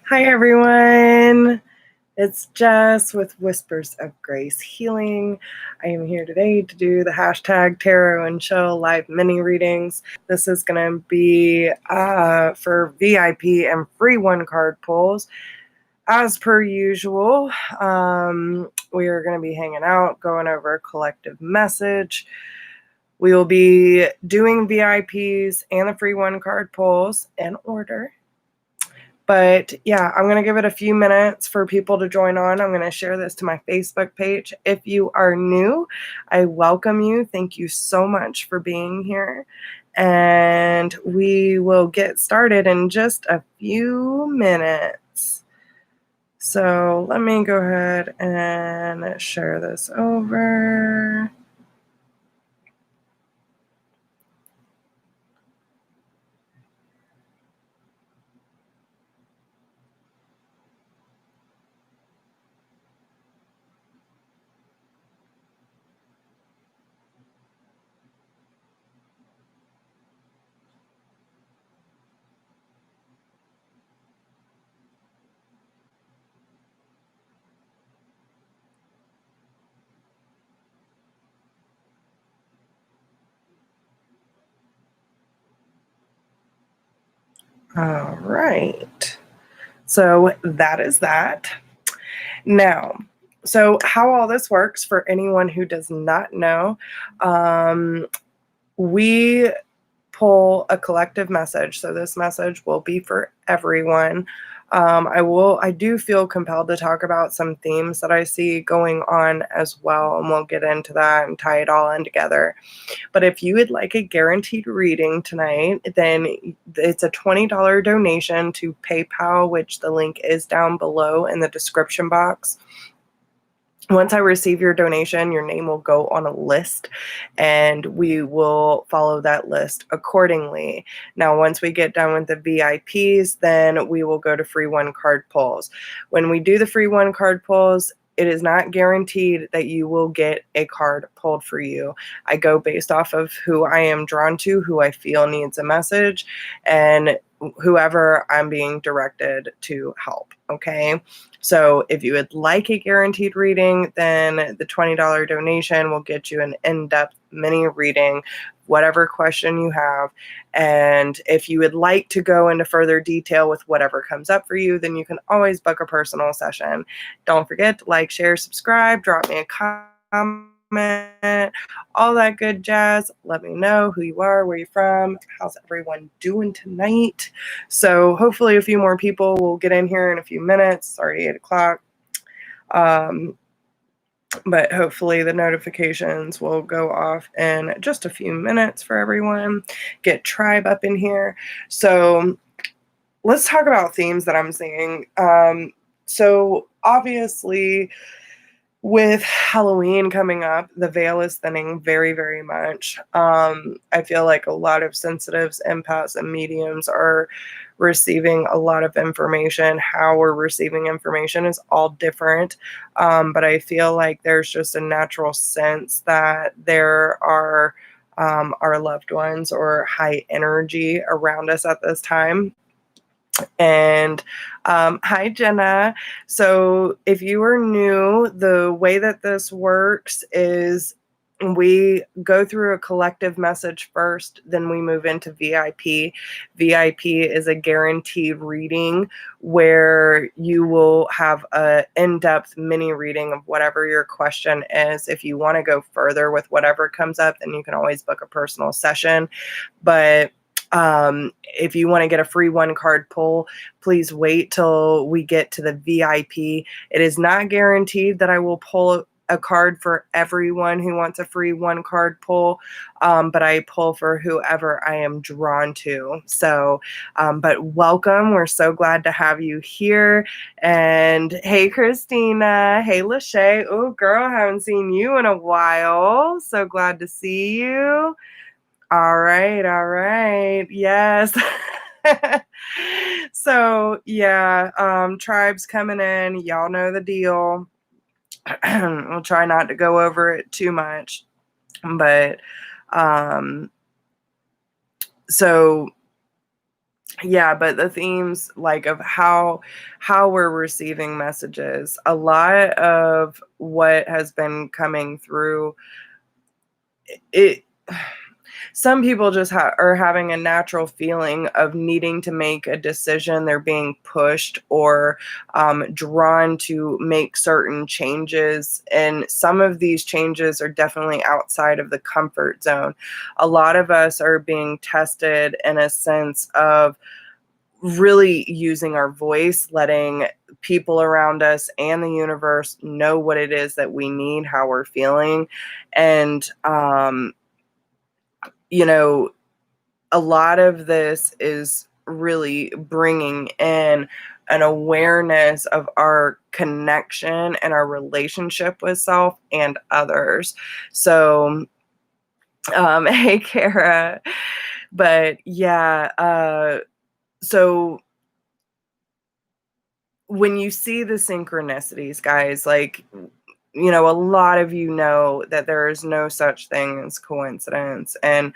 Hi, everyone. It's Jess with Whispers of Grace Healing. I am here today to do the hashtag Tarot and Chill live mini readings. This is going to be for VIP and free one card pulls. As per usual, we are going to be hanging out, going over a collective message. We will be doing VIPs and the free one card pulls in order. But yeah, I'm going to give it a few minutes for people to join on. I'm going to share this to my Facebook page. If you are new, I welcome you. Thank you so much for being here. And we will get started in just a few minutes. So let me go ahead and share this over. All right. So that is that. Now, so how all this works for anyone who does not know, we pull a collective message. So this message will be for everyone. I do feel compelled to talk about some themes that I see going on as well, and we'll get into that and tie it all in together. But if you would like a guaranteed reading tonight, then it's a $20 donation to PayPal, which the link is down below in the description box. Once I receive your donation, your name will go on a list and we will follow that list accordingly. Now, once we get done with the VIPs, then we will go to free one card pulls. When we do the free one card pulls, it is not guaranteed that you will get a card pulled for you. I go based off of who I am drawn to, who I feel needs a message, and whoever I'm being directed to help. Okay. So if you would like a guaranteed reading, then the $20 donation will get you an in-depth mini reading, whatever question you have. And if you would like to go into further detail with whatever comes up for you, then you can always book a personal session. Don't forget to like, share, subscribe, drop me a comment, all that good jazz. Let me know who you are, where you're from, how's everyone doing tonight. So hopefully a few more people will get in here in a few minutes. It's already 8 o'clock. But hopefully the notifications will go off in just a few minutes for everyone. Get Tribe up in here. So let's talk about themes that I'm seeing. So obviously, with Halloween coming up, the veil is thinning very, very much. I feel like a lot of sensitives, empaths, and mediums are receiving a lot of information. How we're receiving information is all different. But I feel like there's just a natural sense that there are our loved ones or high energy around us at this time. And hi, Jenna. So if you are new, the way that this works is we go through a collective message first, then we move into VIP. VIP is a guaranteed reading where you will have an in-depth mini reading of whatever your question is. If you want to go further with whatever comes up, then you can always book a personal session. But if you want to get a free one card pull, please wait till we get to the VIP. It is not guaranteed that I will pull a card for everyone who wants a free one card pull, but I pull for whoever I am drawn to. So, but welcome. We're so glad to have you here. And hey, Christina. Hey, Lachey. Oh, girl, haven't seen you in a while. So glad to see you. All right. Yes. So yeah, Tribe's coming in. Y'all know the deal. We'll try not to go over it too much. But so yeah, but the themes like of how we're receiving messages, a lot of what has been coming through it, some people just are having a natural feeling of needing to make a decision. They're being pushed or drawn to make certain changes. And some of these changes are definitely outside of the comfort zone. A lot of us are being tested in a sense of really using our voice, letting people around us and the universe know what it is that we need, how we're feeling. And, you know, a lot of this is really bringing in an awareness of our connection and our relationship with self and others. So, hey, Kara. But yeah, so when you see the synchronicities, guys, like, a lot of you know that there is no such thing as coincidence. And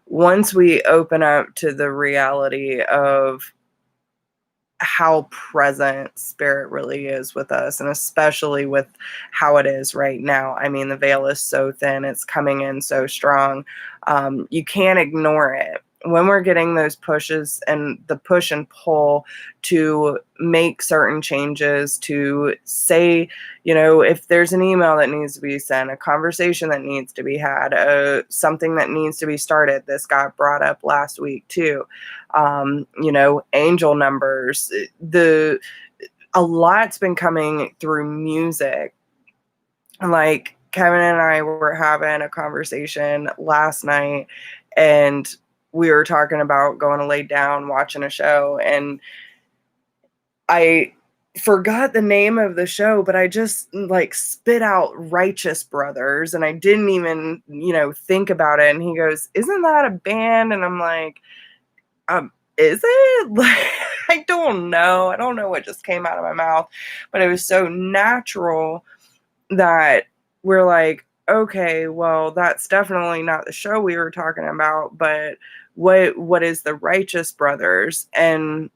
once we open up to the reality of how present spirit really is with us, and especially with how it is right now. I mean, the veil is so thin, it's coming in so strong. You can't ignore it. When we're getting those pushes and the push and pull to make certain changes, to say, if there's an email that needs to be sent, a conversation that needs to be had, something that needs to be started. This got brought up last week too. Angel numbers. A lot's been coming through music. Like Kevin and I were having a conversation last night, and we were talking about going to lay down, watching a show, and I forgot the name of the show, but I just like spit out Righteous Brothers, and I didn't even, think about it. And he goes, "Isn't that a band?" And I'm like, is it? Like, I don't know. I don't know what just came out of my mouth, but it was so natural that we're like, okay, well, that's definitely not the show we were talking about, but what is the Righteous Brothers? And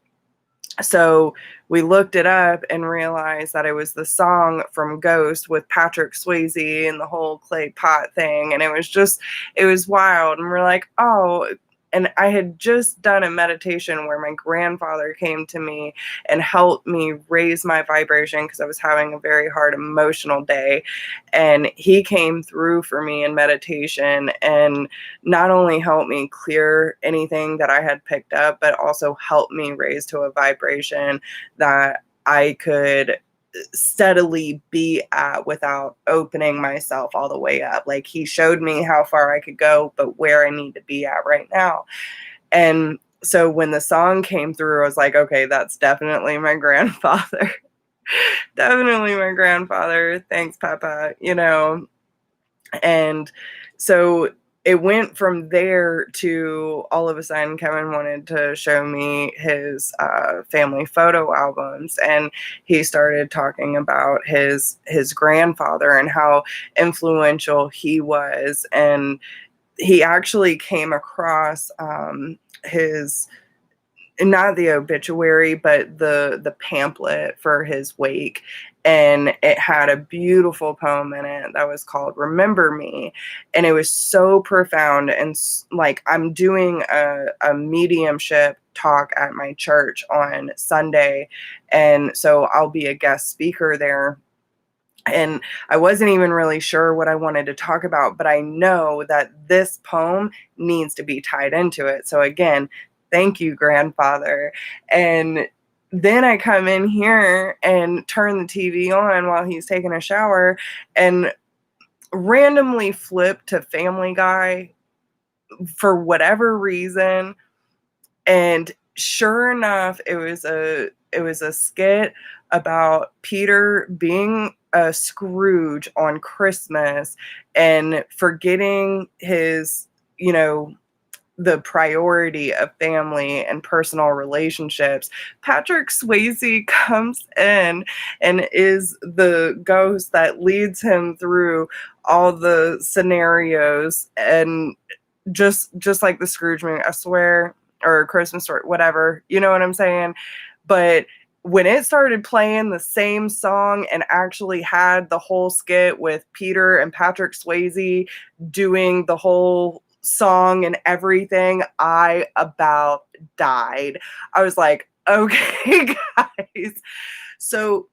so we looked it up and realized that it was the song from Ghost with Patrick Swayze and the whole clay pot thing. And it was wild. And we're like, oh, and I had just done a meditation where my grandfather came to me and helped me raise my vibration because I was having a very hard emotional day. And he came through for me in meditation and not only helped me clear anything that I had picked up, but also helped me raise to a vibration that I could steadily be at without opening myself all the way up. Like, he showed me how far I could go, but where I need to be at right now. And so when the song came through, I was like, okay, that's definitely my grandfather. Definitely my grandfather. Thanks, Papa. And so it went from there to all of a sudden Kevin wanted to show me his family photo albums, and he started talking about his grandfather and how influential he was. And he actually came across his, not the obituary, but the pamphlet for his wake. And it had a beautiful poem in it that was called Remember Me. And it was so profound. And like, I'm doing a mediumship talk at my church on Sunday. And so I'll be a guest speaker there. And I wasn't even really sure what I wanted to talk about, but I know that this poem needs to be tied into it. So again, thank you, grandfather. And then I come in here and turn the TV on while he's taking a shower and randomly flip to Family Guy for whatever reason. And sure enough, it was a skit about Peter being a Scrooge on Christmas and forgetting his, the priority of family and personal relationships. Patrick Swayze comes in and is the ghost that leads him through all the scenarios. And just like the Scrooge movie, I swear, or a Christmas story, whatever, you know what I'm saying? But when it started playing the same song and actually had the whole skit with Peter and Patrick Swayze doing the whole song and everything, I about died. I was like, okay, guys. So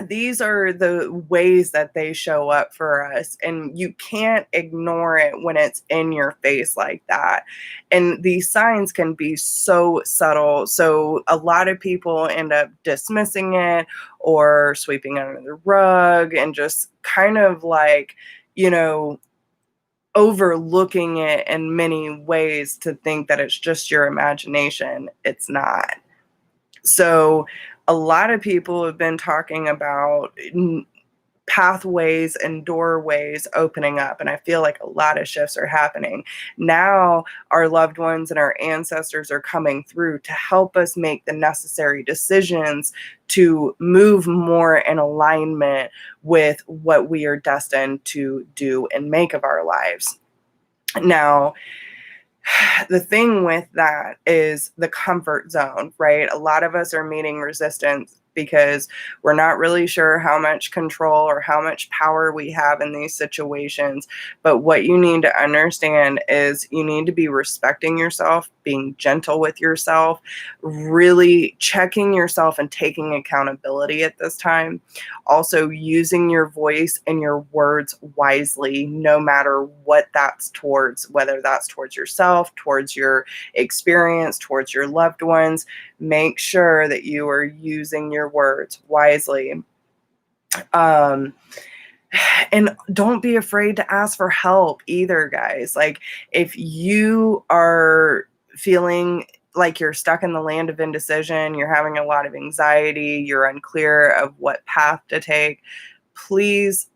these are the ways that they show up for us, and you can't ignore it when it's in your face like that. And these signs can be so subtle, so a lot of people end up dismissing it or sweeping under the rug and just kind of like, you know, overlooking it in many ways to think that it's just your imagination. It's not. So a lot of people have been talking about pathways and doorways opening up, and I feel like a lot of shifts are happening. Now our loved ones and our ancestors are coming through to help us make the necessary decisions to move more in alignment with what we are destined to do and make of our lives. Now, the thing with that is the comfort zone, right? A lot of us are meeting resistance because we're not really sure how much control or how much power we have in these situations. But what you need to understand is you need to be respecting yourself, being gentle with yourself, really checking yourself and taking accountability at this time. Also, using your voice and your words wisely, no matter what that's towards, whether that's towards yourself, towards your experience, towards your loved ones. Make sure that you are using your words wisely. And don't be afraid to ask for help either, guys. Like, if you are feeling like you're stuck in the land of indecision, you're having a lot of anxiety, you're unclear of what path to take, please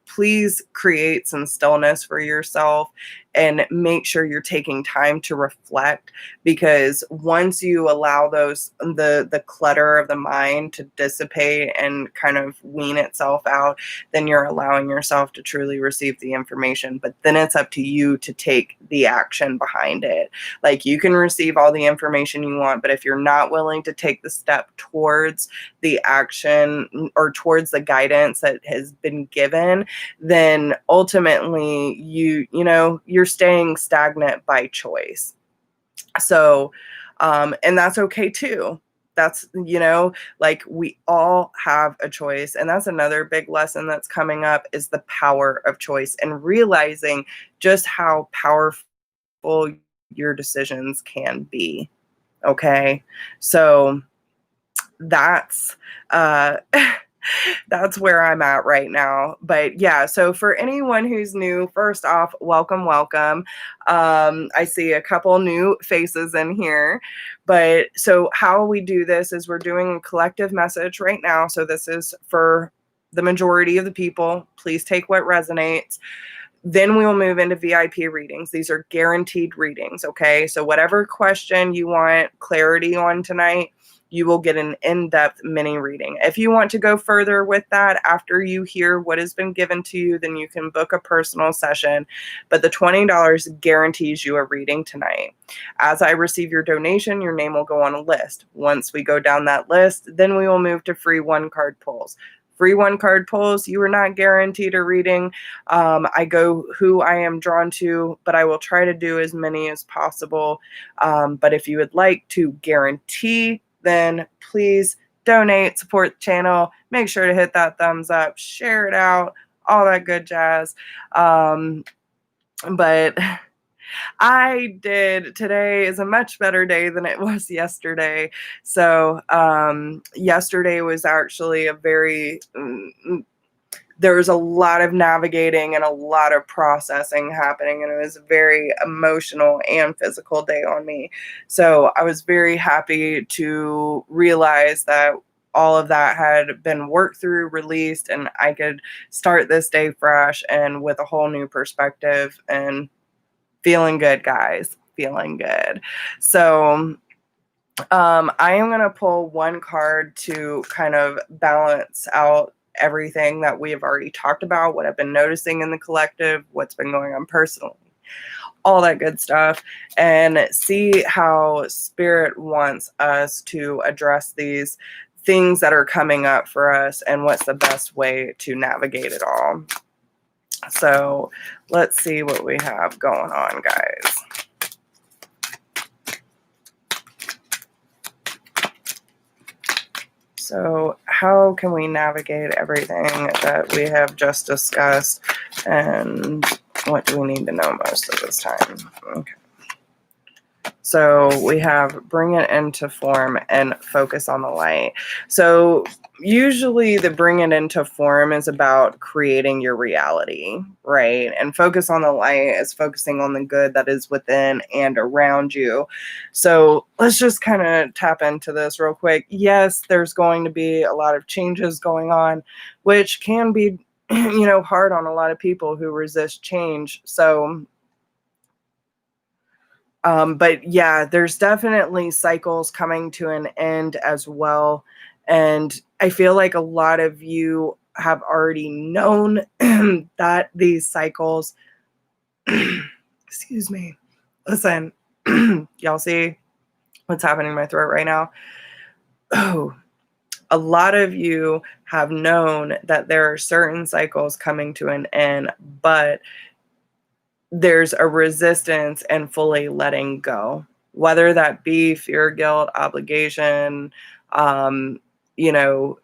create some stillness for yourself and make sure you're taking time to reflect, because once you allow the clutter of the mind to dissipate and kind of wean itself out, then you're allowing yourself to truly receive the information. But then it's up to you to take the action behind it. Like, you can receive all the information you want, but if you're not willing to take the step towards the action or towards the guidance that has been given, then ultimately you're staying stagnant by choice. So and that's okay too. That's, like, we all have a choice. And that's another big lesson that's coming up, is the power of choice and realizing just how powerful your decisions can be. Okay. So that's that's where I'm at right now. But yeah, so for anyone who's new, first off, welcome. I see a couple new faces in here. But so how we do this is we're doing a collective message right now. So this is for the majority of the people. Please take what resonates. Then we will move into VIP readings. These are guaranteed readings, okay? So whatever question you want clarity on tonight, you will get an in-depth mini reading. If you want to go further with that after you hear what has been given to you, then you can book a personal session. But the $20 guarantees you a reading tonight. As I receive your donation, your name will go on a list. Once we go down that list, then we will move to free one-card pulls. Free one-card pulls, you are not guaranteed a reading. I go who I am drawn to, but I will try to do as many as possible. But if you would like to guarantee, then please donate, support the channel. Make sure to hit that thumbs up, share it out, all that good jazz. But today is a much better day than it was yesterday. So yesterday was actually there was a lot of navigating and a lot of processing happening, and it was a very emotional and physical day on me. So I was very happy to realize that all of that had been worked through, released, and I could start this day fresh and with a whole new perspective and feeling good, guys. Feeling good. So I am going to pull one card to kind of balance out everything that we have already talked about, what I've been noticing in the collective, what's been going on personally. all that good stuff, and see how Spirit wants us to address these things that are coming up for us and what's the best way to navigate it all. So let's see what we have going on, guys. So how can we navigate everything that we have just discussed, and what do we need to know most of this time? Okay. So we have bring it into form and focus on the light. So usually the bring it into form is about creating your reality, right? And focus on the light is focusing on the good that is within and around you. So let's just kind of tap into this real quick. Yes, there's going to be a lot of changes going on, which can be, hard on a lot of people who resist change. So but yeah, there's definitely cycles coming to an end as well. And I feel like a lot of you have already known that these cycles, excuse me, listen, y'all see what's happening in my throat right now? Oh, a lot of you have known that there are certain cycles coming to an end, but there's a resistance and fully letting go, whether that be fear, guilt, obligation, um, you know,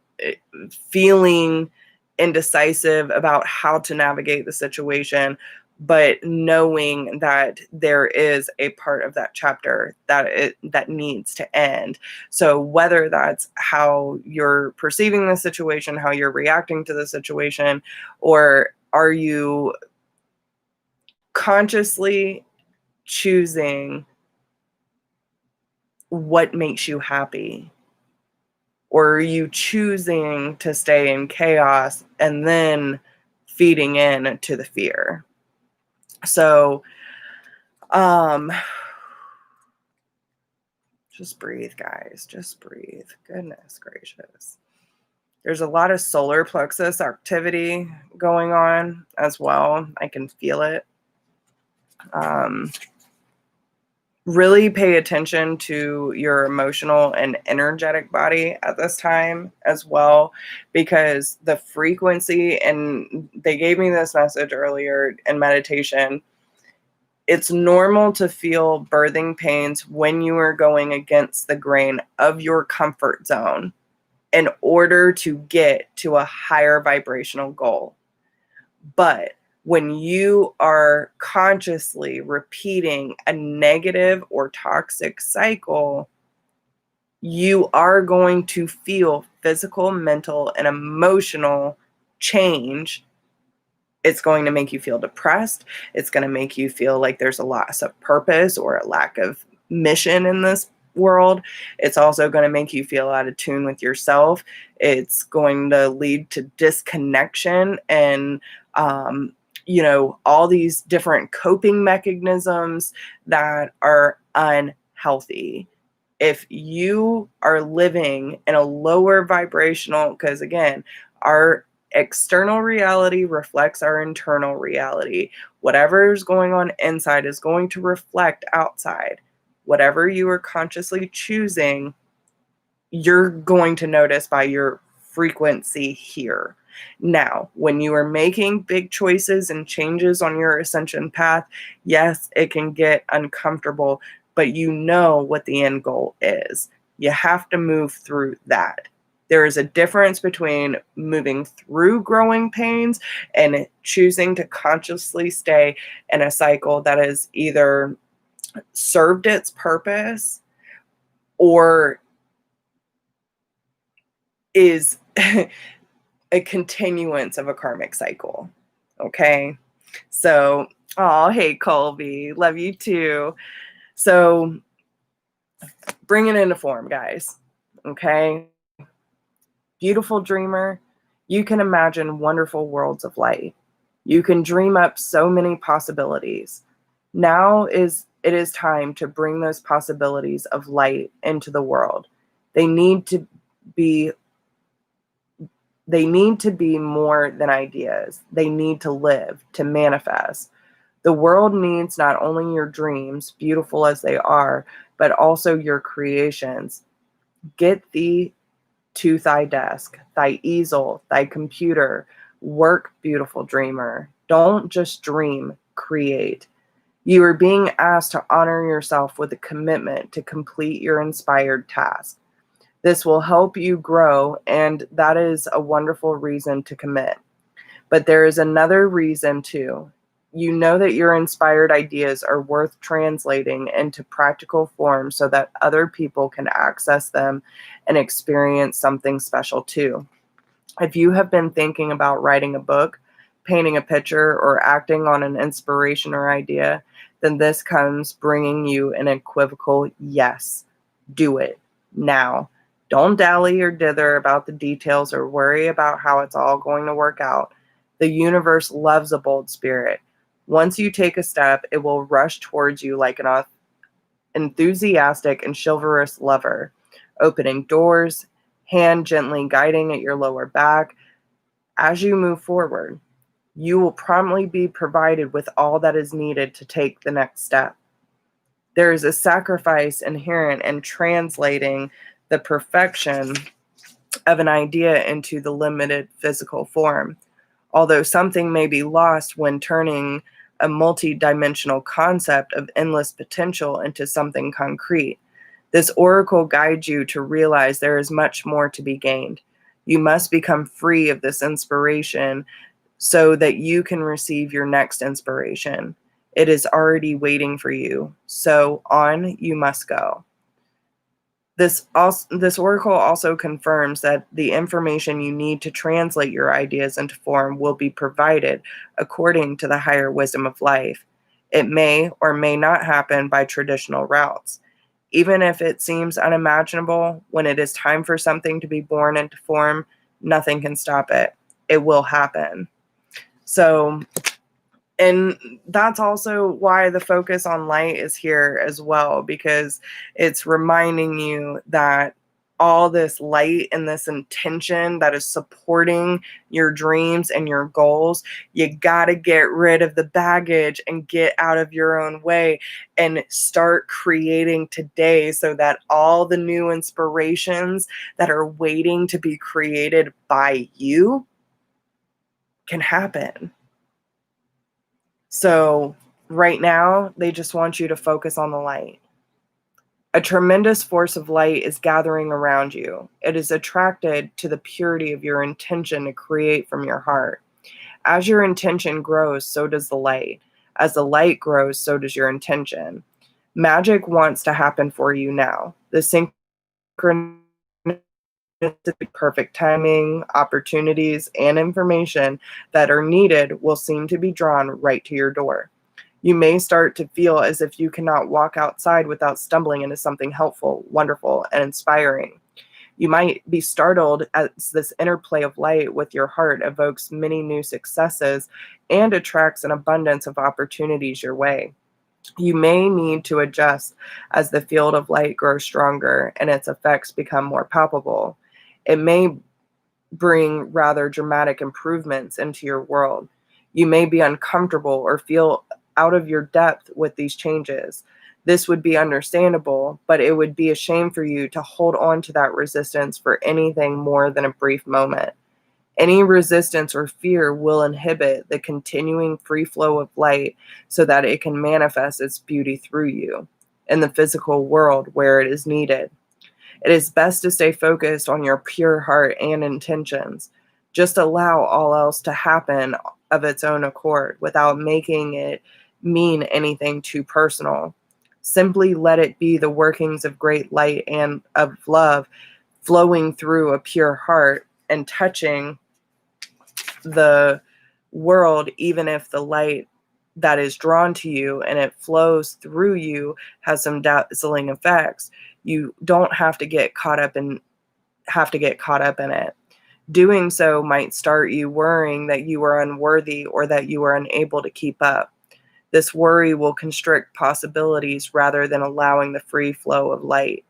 feeling indecisive about how to navigate the situation, but knowing that there is a part of that chapter that needs to end. So whether that's how you're perceiving the situation, how you're reacting to the situation, or are you consciously choosing what makes you happy? Or are you choosing to stay in chaos and then feeding in to the fear? So, just breathe, guys. Just breathe. Goodness gracious. There's a lot of solar plexus activity going on as well. I can feel it. Really pay attention to your emotional and energetic body at this time as well, because the frequency, and they gave me this message earlier in meditation, it's normal to feel birthing pains when you are going against the grain of your comfort zone in order to get to a higher vibrational goal. But when you are consciously repeating a negative or toxic cycle, you are going to feel physical, mental, and emotional change. It's going to make you feel depressed. It's going to make you feel like there's a loss of purpose or a lack of mission in this world. It's also going to make you feel out of tune with yourself. It's going to lead to disconnection and all these different coping mechanisms that are unhealthy. If you are living in a lower vibrational, because again, our external reality reflects our internal reality. Whatever is going on inside is going to reflect outside. Whatever you are consciously choosing, you're going to notice by your frequency here. Now, when you are making big choices and changes on your ascension path, yes, it can get uncomfortable, but you know what the end goal is. You have to move through that. There is a difference between moving through growing pains and choosing to consciously stay in a cycle that has either served its purpose or is a continuance of a karmic cycle. Okay. So, oh, hey, Colby, love you too. So bring it into form, guys. Okay. Beautiful dreamer, you can imagine wonderful worlds of light. You can dream up so many possibilities. Now it is time to bring those possibilities of light into the world. They need to be more than ideas. They need to live, to manifest. The world needs not only your dreams, beautiful as they are, but also your creations. Get thee to thy desk, thy easel, thy computer. Work, beautiful dreamer. Don't just dream, create. You are being asked to honor yourself with a commitment to complete your inspired task. This will help you grow, and that is a wonderful reason to commit. But there is another reason too. You know that your inspired ideas are worth translating into practical form so that other people can access them and experience something special too. If you have been thinking about writing a book, painting a picture, or acting on an inspiration or idea, then this comes bringing you an equivocal yes. Do it now. Don't dally or dither about the details or worry about how it's all going to work out. The universe loves a bold spirit. Once you take a step, it will rush towards you like an enthusiastic and chivalrous lover, opening doors, hand gently guiding at your lower back. As you move forward, you will promptly be provided with all that is needed to take the next step. There is a sacrifice inherent in translating the perfection of an idea into the limited physical form. Although something may be lost when turning a multi-dimensional concept of endless potential into something concrete, this oracle guides you to realize there is much more to be gained. You must become free of this inspiration so that you can receive your next inspiration. It is already waiting for you. So on you must go. This oracle also confirms that the information you need to translate your ideas into form will be provided according to the higher wisdom of life. It may or may not happen by traditional routes. Even if it seems unimaginable, when it is time for something to be born into form, nothing can stop it. It will happen. So, and that's also why the focus on light is here as well, because it's reminding you that all this light and this intention that is supporting your dreams and your goals, you got to get rid of the baggage and get out of your own way and start creating today so that all the new inspirations that are waiting to be created by you can happen. So right now, they just want you to focus on the light. A tremendous force of light is gathering around you. It is attracted to the purity of your intention to create from your heart. As your intention grows, so does the light. As the light grows, so does your intention. Magic wants to happen for you now. The synchronicity, perfect timing, opportunities, and information that are needed will seem to be drawn right to your door. You may start to feel as if you cannot walk outside without stumbling into something helpful, wonderful, and inspiring. You might be startled as this interplay of light with your heart evokes many new successes and attracts an abundance of opportunities your way. You may need to adjust as the field of light grows stronger and its effects become more palpable. It may bring rather dramatic improvements into your world. You may be uncomfortable or feel out of your depth with these changes. This would be understandable, but it would be a shame for you to hold on to that resistance for anything more than a brief moment. Any resistance or fear will inhibit the continuing free flow of light so that it can manifest its beauty through you in the physical world where it is needed. It is best to stay focused on your pure heart and intentions. Just allow all else to happen of its own accord without making it mean anything too personal. Simply let it be the workings of great light and of love flowing through a pure heart and touching the world, even if the light that is drawn to you and it flows through you has some dazzling effects. You don't have to get caught up in it. Doing so might start you worrying that you are unworthy or that you are unable to keep up. This worry will constrict possibilities rather than allowing the free flow of light.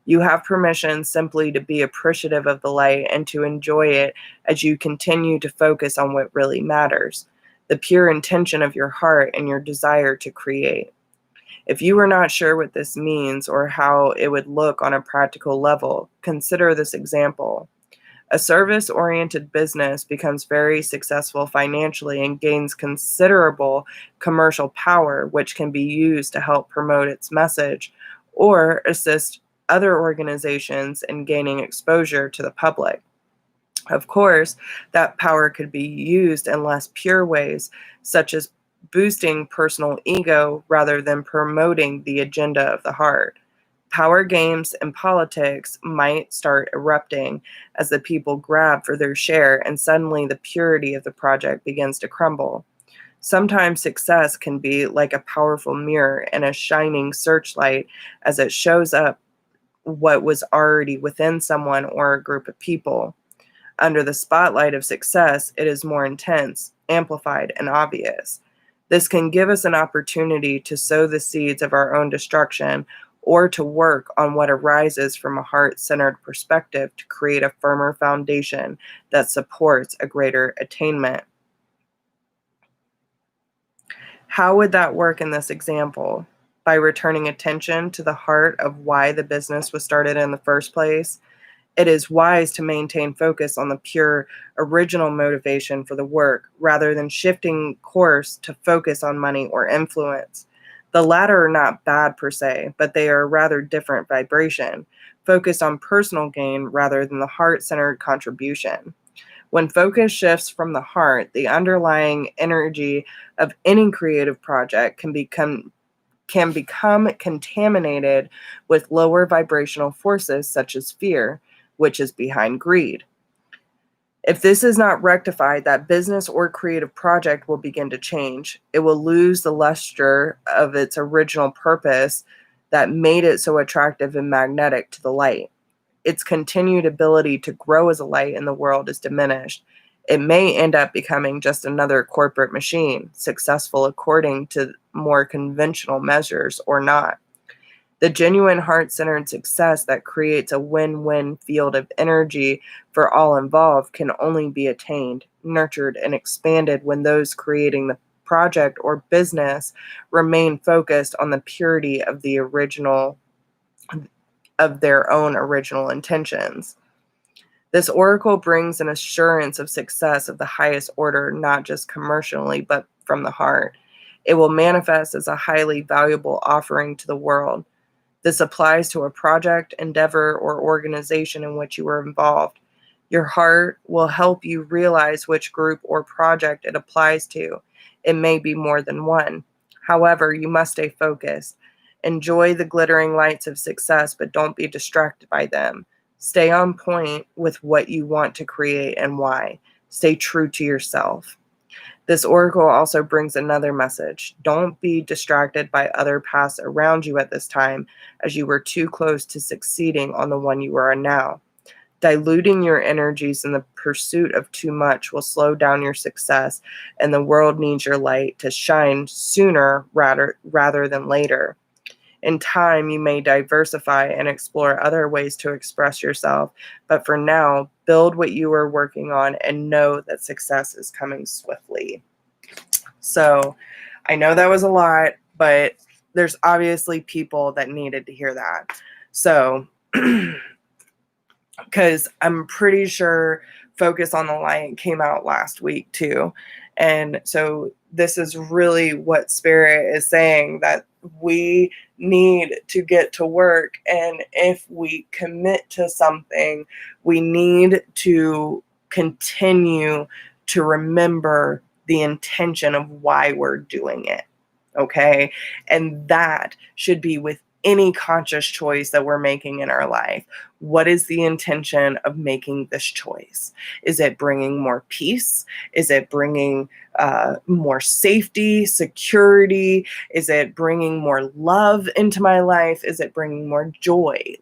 You have permission simply to be appreciative of the light and to enjoy it as you continue to focus on what really matters. the pure intention of your heart and your desire to create. If you are not sure what this means or how it would look on a practical level, consider this example. A service-oriented business becomes very successful financially and gains considerable commercial power, which can be used to help promote its message or assist other organizations in gaining exposure to the public. Of course, that power could be used in less pure ways, such as boosting personal ego rather than promoting the agenda of the heart. Power games and politics might start erupting as the people grab for their share, and suddenly the purity of the project begins to crumble. Sometimes success can be like a powerful mirror and a shining searchlight as it shows up what was already within someone or a group of people. Under the spotlight of success, it is more intense, amplified, and obvious. This can give us an opportunity to sow the seeds of our own destruction or to work on what arises from a heart-centered perspective to create a firmer foundation that supports a greater attainment. How would that work in this example? By returning attention to the heart of why the business was started in the first place. It is wise to maintain focus on the pure original motivation for the work rather than shifting course to focus on money or influence. The latter are not bad per se, but they are a rather different vibration, focused on personal gain rather than the heart-centered contribution. When focus shifts from the heart, the underlying energy of any creative project can become contaminated with lower vibrational forces such as fear, which is behind greed. If this is not rectified, that business or creative project will begin to change. It will lose the luster of its original purpose that made it so attractive and magnetic to the light. Its continued ability to grow as a light in the world is diminished. It may end up becoming just another corporate machine, successful according to more conventional measures or not. The genuine heart-centered success that creates a win-win field of energy for all involved can only be attained, nurtured, and expanded when those creating the project or business remain focused on the purity of the original of their own original intentions. This oracle brings an assurance of success of the highest order, not just commercially, but from the heart. It will manifest as a highly valuable offering to the world. This applies to a project, endeavor, or organization in which you are involved. Your heart will help you realize which group or project it applies to. It may be more than one. However, you must stay focused. Enjoy the glittering lights of success, but don't be distracted by them. Stay on point with what you want to create and why. Stay true to yourself. This oracle also brings another message. Don't be distracted by other paths around you at this time, as you were too close to succeeding on the one you are in now. Diluting your energies in the pursuit of too much will slow down your success, and the world needs your light to shine sooner rather than later. In time, you may diversify and explore other ways to express yourself, but for now, build what you are working on and know that success is coming swiftly. So I know that was a lot, but there's obviously people that needed to hear that. So, because I'm pretty sure Focus on the Light came out last week too. And so this is really what Spirit is saying, that we need to get to work. And if we commit to something, we need to continue to remember the intention of why we're doing it. Okay. And that should be with any conscious choice that we're making in our life. What is the intention of making this choice? Is it bringing more peace? Is it bringing more safety, security? Is it bringing more love into my life? Is it bringing more joy?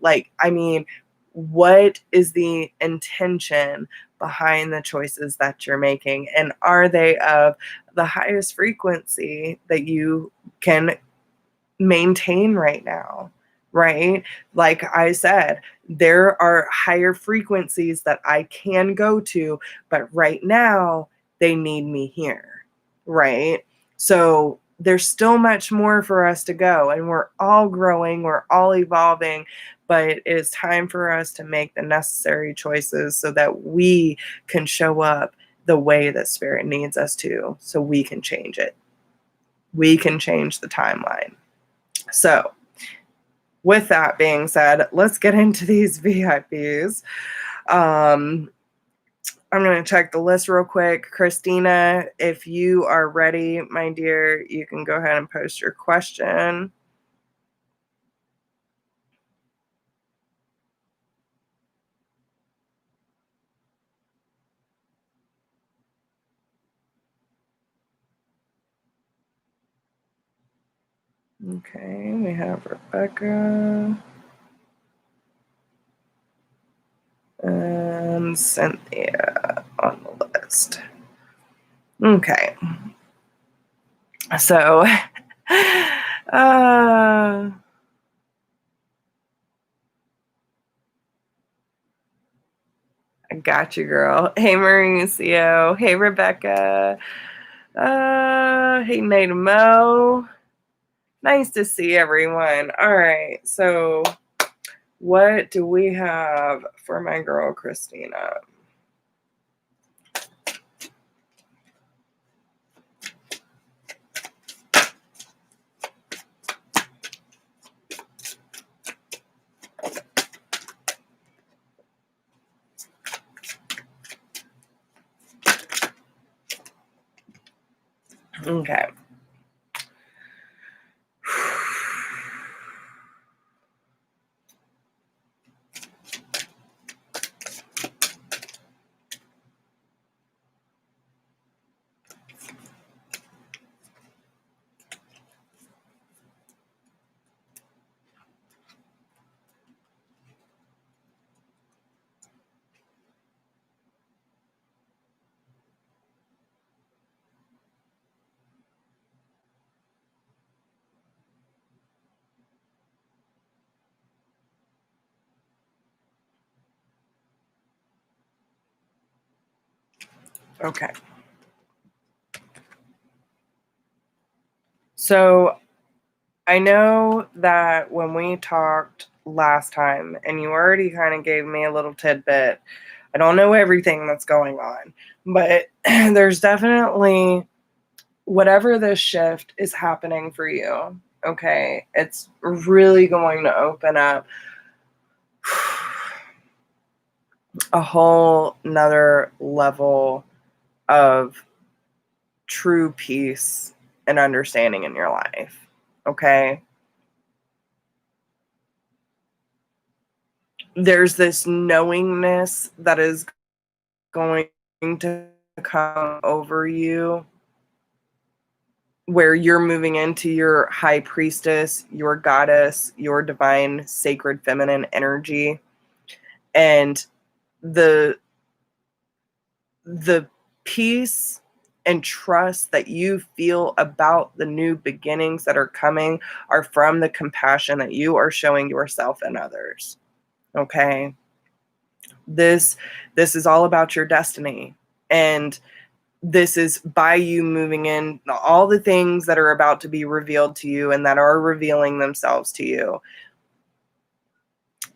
What is the intention behind the choices that you're making? And are they of the highest frequency that you can maintain right now, right? Like I said, there are higher frequencies that I can go to, but right now they need me here. right? So there's still much more for us to go, and we're all growing, we're all evolving, but it's time for us to make the necessary choices so that we can show up the way that spirit needs us to, so we can change it. We can change the timeline. So with that being said, let's get into these VIPs. I'm going to check the list real quick. Christina, if you are ready, my dear, you can go ahead and post your question. Okay, we have Rebecca and Cynthia on the list. Okay. So, I got you, girl. Hey, Mauricio. Hey, Rebecca. Hey, Nate Mo. Nice to see everyone. All right, so what do we have for my girl, Christina? Okay. Okay. So I know that when we talked last time, and you already kind of gave me a little tidbit, I don't know everything that's going on, but there's definitely whatever this shift is happening for you. Okay. It's really going to open up a whole nother level of true peace and understanding in your life. Okay. There's this knowingness that is going to come over you where you're moving into your high priestess, your goddess, your divine sacred feminine energy, and the peace and trust that you feel about the new beginnings that are coming are from the compassion that you are showing yourself and others. Okay. This is all about your destiny, and this is by you moving in all the things that are about to be revealed to you and that are revealing themselves to you.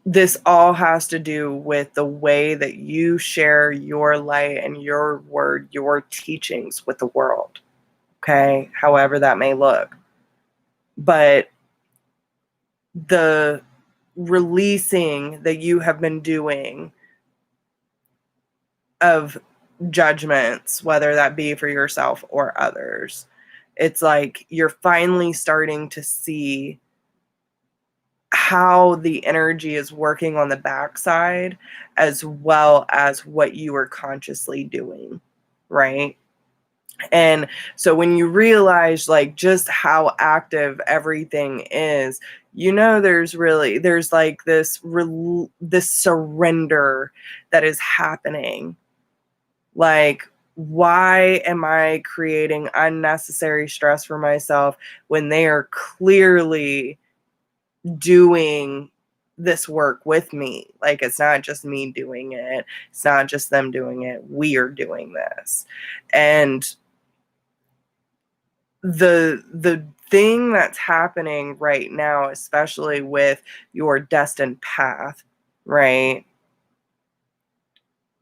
This all has to do with the way that you share your light and your word, your teachings with the world. Okay, however that may look. But the releasing that you have been doing of judgments, whether that be for yourself or others, it's like you're finally starting to see how the energy is working on the backside as well as what you are consciously doing, right? And so when you realize like just how active everything is, you know, there's like this surrender that is happening. Like, why am I creating unnecessary stress for myself when they are clearly doing this work with me? Like, it's not just me doing it. It's not just them doing it. We are doing this. And the thing that's happening right now, especially with your destined path, right?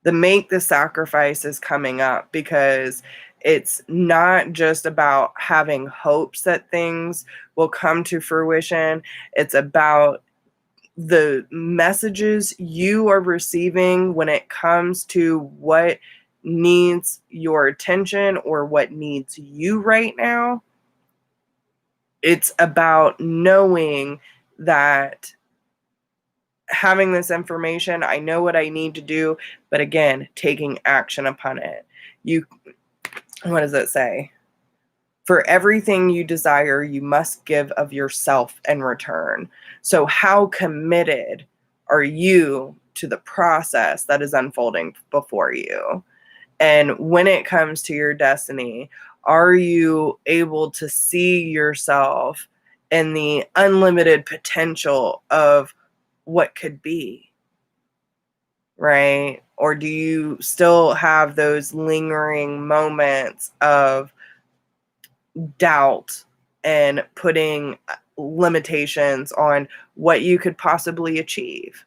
The make the sacrifice is coming up because it's not just about having hopes that things will come to fruition. It's about the messages you are receiving when it comes to what needs your attention or what needs you right now. It's about knowing that having this information, I know what I need to do, but again, taking action upon it. What does it say? For everything you desire, you must give of yourself in return. So, how committed are you to the process that is unfolding before you? And when it comes to your destiny, are you able to see yourself in the unlimited potential of what could be? Right? Or do you still have those lingering moments of doubt and putting limitations on what you could possibly achieve?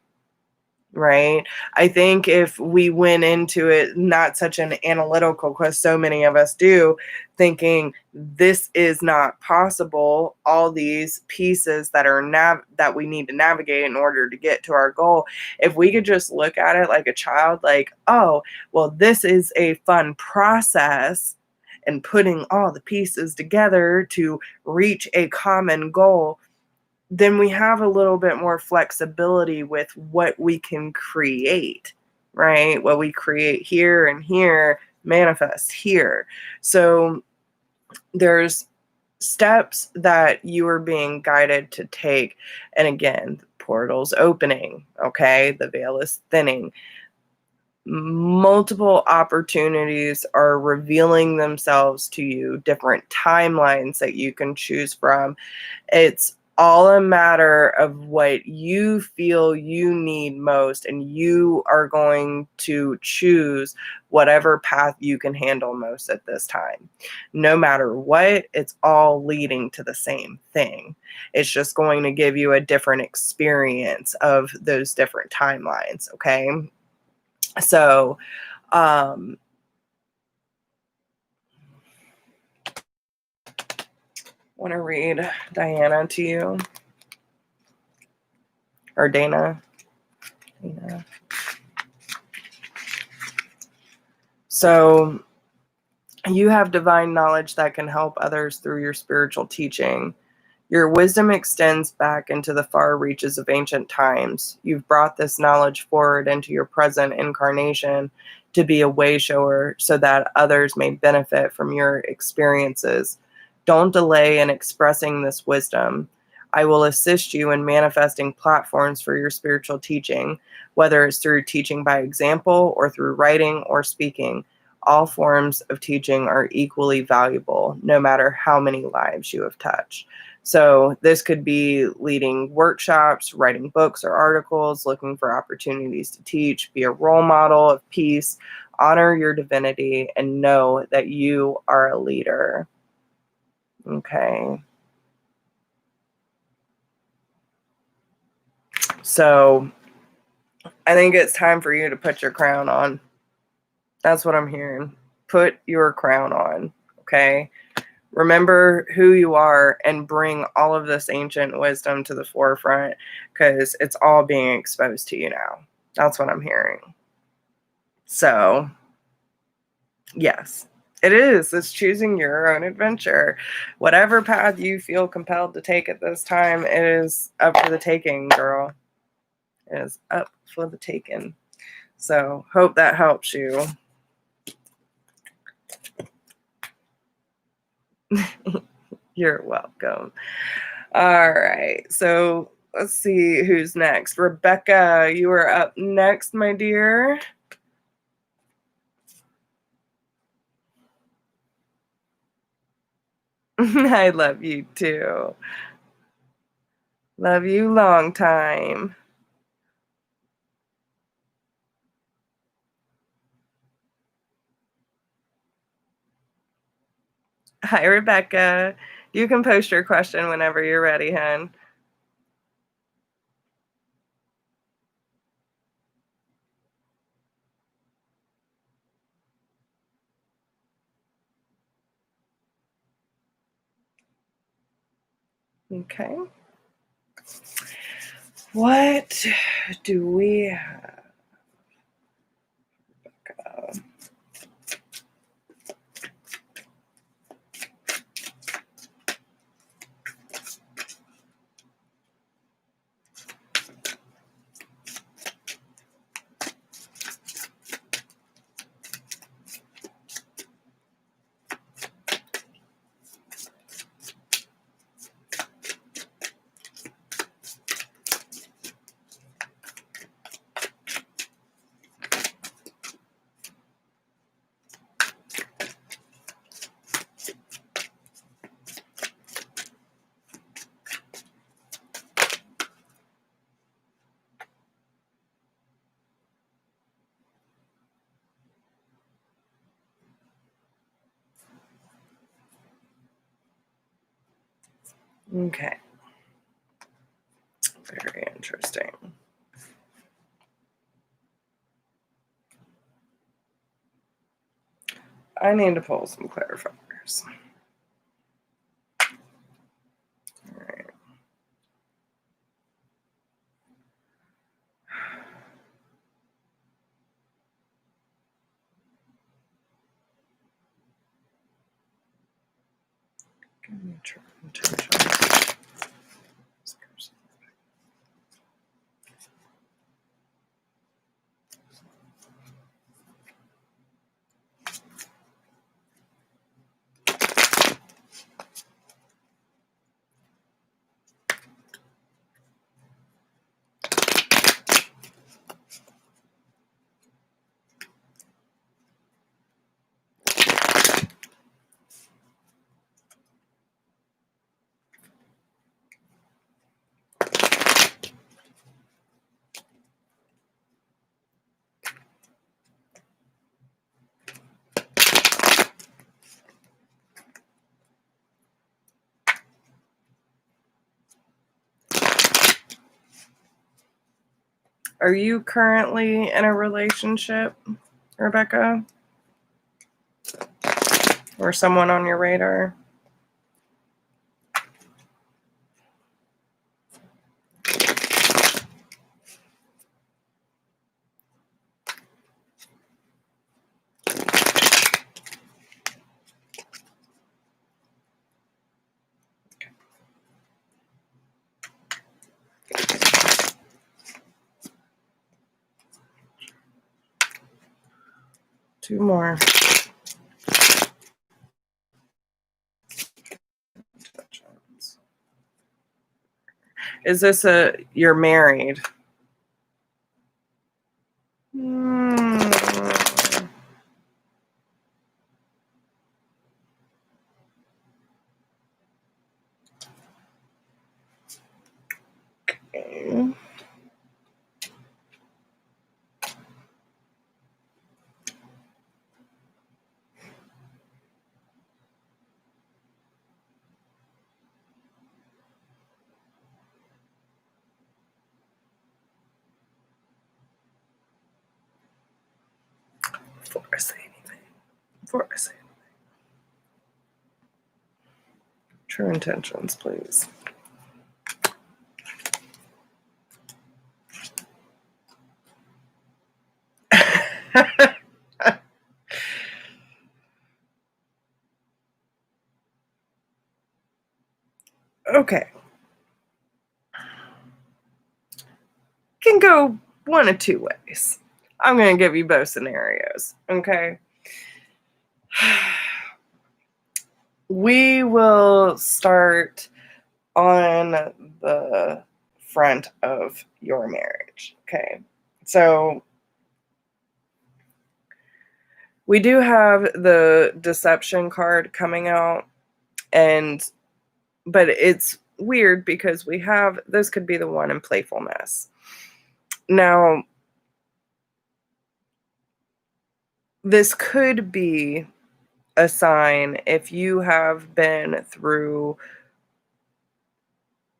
Right? I think if we went into it not such an analytical, because so many of us do, thinking this is not possible, all these pieces that are that we need to navigate in order to get to our goal, if we could just look at it like a child, like, oh, well, this is a fun process, and putting all the pieces together to reach a common goal, then we have a little bit more flexibility with what we can create, right? What we create here and here manifests here. So there's steps that you are being guided to take. And again, the portal's opening, okay? The veil is thinning. Multiple opportunities are revealing themselves to you, different timelines that you can choose from. It's all a matter of what you feel you need most, and you are going to choose whatever path you can handle most at this time. No matter what, it's all leading to the same thing. It's just going to give you a different experience of those different timelines, okay? So, um, want to read Diana to you, or Dana. So, you have divine knowledge that can help others through your spiritual teaching. Your wisdom extends back into the far reaches of ancient times. You've brought this knowledge forward into your present incarnation to be a way shower so that others may benefit from your experiences. Don't delay in expressing this wisdom. I will assist you in manifesting platforms for your spiritual teaching, whether it's through teaching by example or through writing or speaking. All forms of teaching are equally valuable, no matter how many lives you have touched. So this could be leading workshops, writing books or articles, looking for opportunities to teach, be a role model of peace, honor your divinity, and know that you are a leader. Okay. So I think it's time for you to put your crown on. That's what I'm hearing. Put your crown on. Okay. Remember who you are and bring all of this ancient wisdom to the forefront, because it's all being exposed to you now. That's what I'm hearing. So, yes, it is. It's choosing your own adventure. Whatever path you feel compelled to take at this time, it is up for the taking, girl. It is up for the taking. So, hope that helps you. You're welcome. All right. So let's see who's next. Rebecca, you are up next, my dear. I love you too. Love you long time. Hi, Rebecca. You can post your question whenever you're ready, hon. Okay. What do we have? Okay. Very interesting. I need to pull some clarifiers. All right. Give me true intention. 'Are you currently in a relationship, Rebecca? Or someone on your radar? Two more. Is this you're married? Okay. Before I say anything. True intentions, please. Okay. Can go one of two ways. I'm going to give you both scenarios, okay? We will start on the front of your marriage, okay? So we do have the deception card coming out, but it's weird because we have, this could be the one in playfulness. Now, this could be a sign if you have been through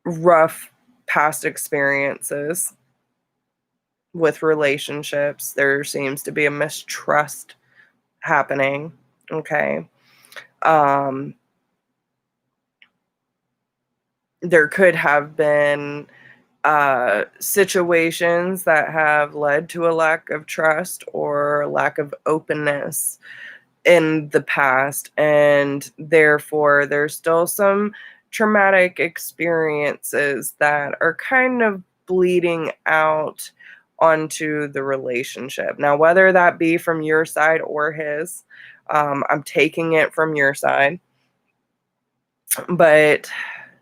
rough past experiences with relationships. There seems to be a mistrust happening. Okay. Um, there could have been situations that have led to a lack of trust or lack of openness in the past, and therefore there's still some traumatic experiences that are kind of bleeding out onto the relationship. Now, whether that be from your side or his, I'm taking it from your side, but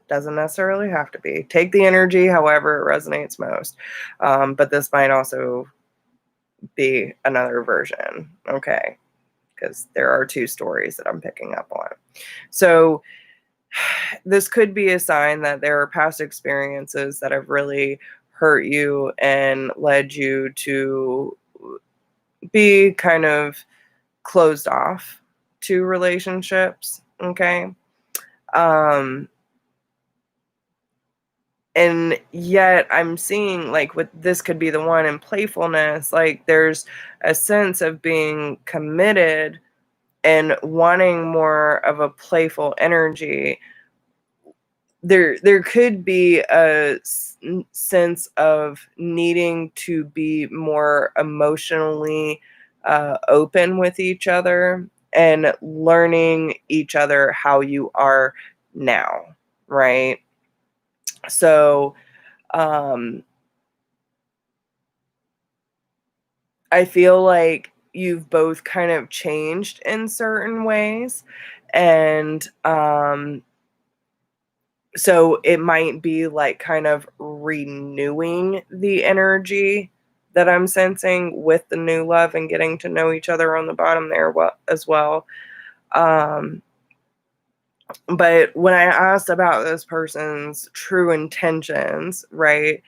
doesn't necessarily have to be. Take the energy however it resonates most. But this might also be another version, okay? Because there are two stories that I'm picking up on. So this could be a sign that there are past experiences that have really hurt you and led you to be kind of closed off to relationships, okay? Um, and yet I'm seeing, like, with this could be the one in playfulness, like there's a sense of being committed and wanting more of a playful energy. There could be a sense of needing to be more emotionally open with each other and learning each other how you are now, right? So um I feel like you've both kind of changed in certain ways, and so it might be like kind of renewing the energy that I'm sensing with the new love and getting to know each other on the bottom there as well. Um, but when I asked about this person's true intentions, right?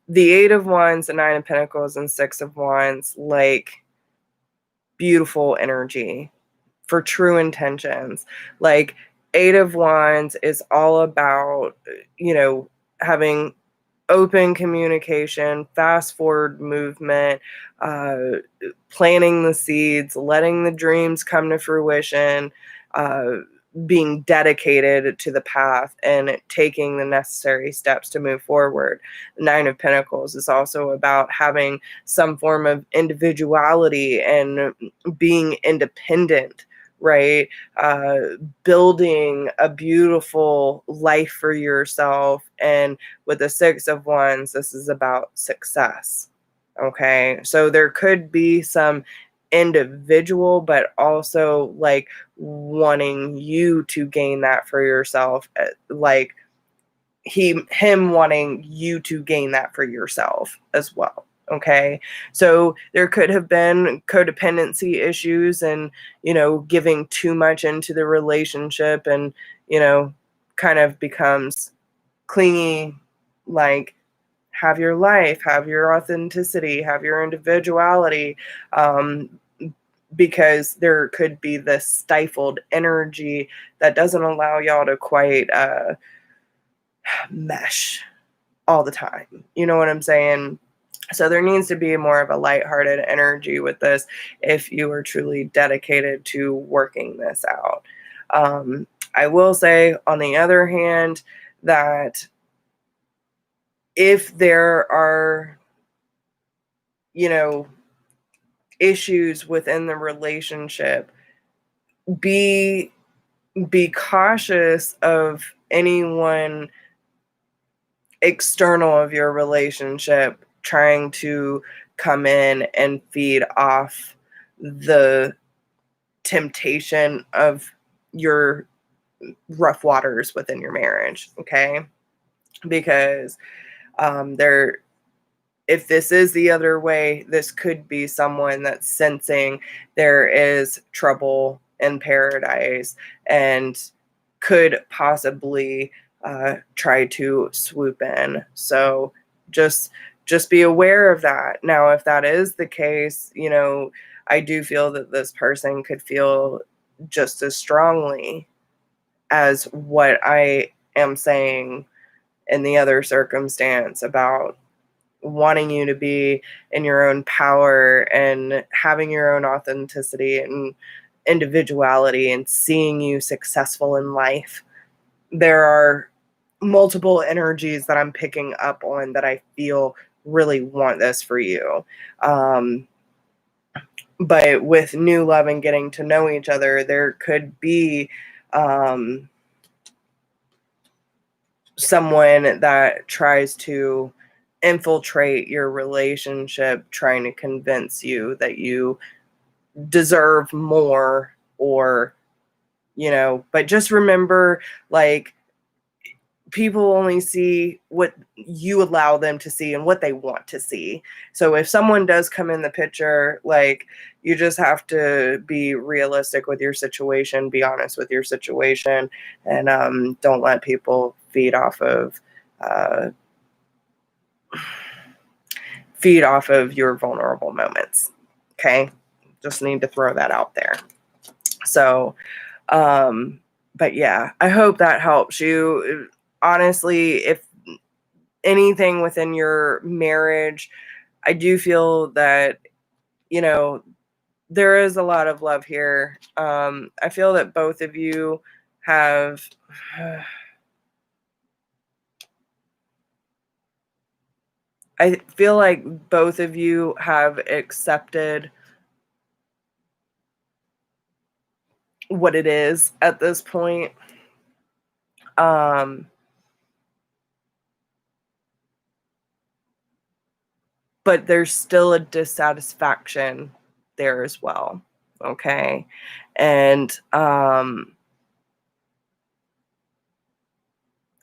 The Eight of Wands, the Nine of Pentacles, and Six of Wands, like beautiful energy for true intentions. Like Eight of Wands is all about, having open communication, fast forward movement, uh, planting the seeds, letting the dreams come to fruition, uh, being dedicated to the path and taking the necessary steps to move forward. The Nine of Pentacles is also about having some form of individuality and being independent, right? Building a beautiful life for yourself. And with the Six of Wands, this is about success. Okay. So there could be some individual, but also like wanting you to gain that for yourself. Like him wanting you to gain that for yourself as well. Okay. So there could have been codependency issues and, giving too much into the relationship and, kind of becomes clingy, like have your life, have your authenticity, have your individuality, because there could be this stifled energy that doesn't allow y'all to quite mesh all the time. You know what I'm saying? So there needs to be more of a lighthearted energy with this if you are truly dedicated to working this out. I will say, on the other hand, that if there are, issues within the relationship, be cautious of anyone external of your relationship trying to come in and feed off the temptation of your rough waters within your marriage, okay? Because there if this is the other way, this could be someone that's sensing there is trouble in paradise and could possibly try to swoop in. So just be aware of that. Now, if that is the case, I do feel that this person could feel just as strongly as what I am saying in the other circumstance about wanting you to be in your own power and having your own authenticity and individuality and seeing you successful in life. There are multiple energies that I'm picking up on that I feel really want this for you. But with new love and getting to know each other, there could be someone that tries to infiltrate your relationship, trying to convince you that you deserve more, or, but just remember, like, people only see what you allow them to see and what they want to see. So if someone does come in the picture, like, you just have to be realistic with your situation, be honest with your situation, and don't let people feed off of your vulnerable moments. Okay? Just need to throw that out there. So, but yeah, I hope that helps you. Honestly, if anything within your marriage, I do feel that, there is a lot of love here. I feel that both of you have I feel like both of you have accepted what it is at this point. But there's still a dissatisfaction there as well. Okay. And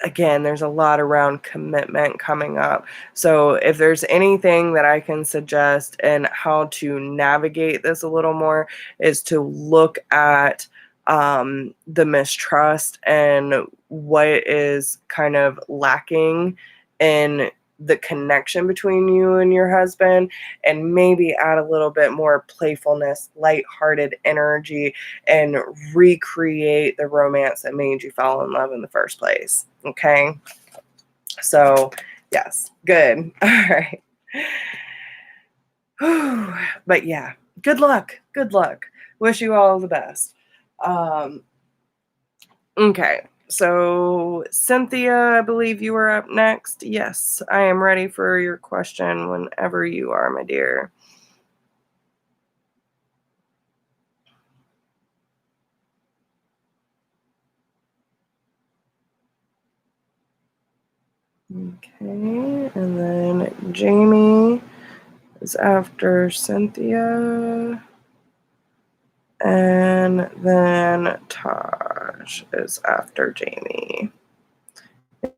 again, there's a lot around commitment coming up. So if there's anything that I can suggest and how to navigate this a little more, is to look at the mistrust and what is kind of lacking in the connection between you and your husband, and maybe add a little bit more playfulness, lighthearted energy, and recreate the romance that made you fall in love in the first place. Okay. So yes, good. All right. But yeah, good luck. Good luck. Wish you all the best. Okay. So Cynthia, I believe you are up next. Yes, I am ready for your question whenever you are, my dear. Okay, and then Jamie is after Cynthia. And then Taj is after Jamie.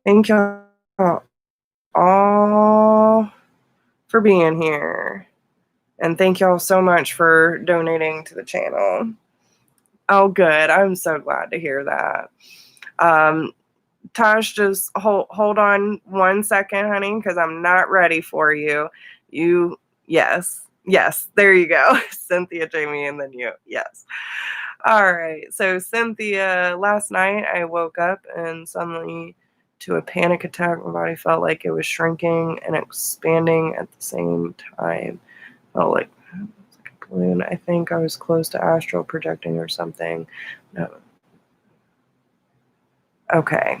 Thank y'all all for being here. And thank y'all so much for donating to the channel. Oh, good. I'm so glad to hear that. Taj, just hold on 1 second, honey, because I'm not ready for you. Yes, there you go. Cynthia, Jamie, and then you. Yes. All right. So Cynthia, last night I woke up and suddenly, to a panic attack, my body felt like it was shrinking and expanding at the same time. Felt like a balloon. I think I was close to astral projecting or something. No. Okay.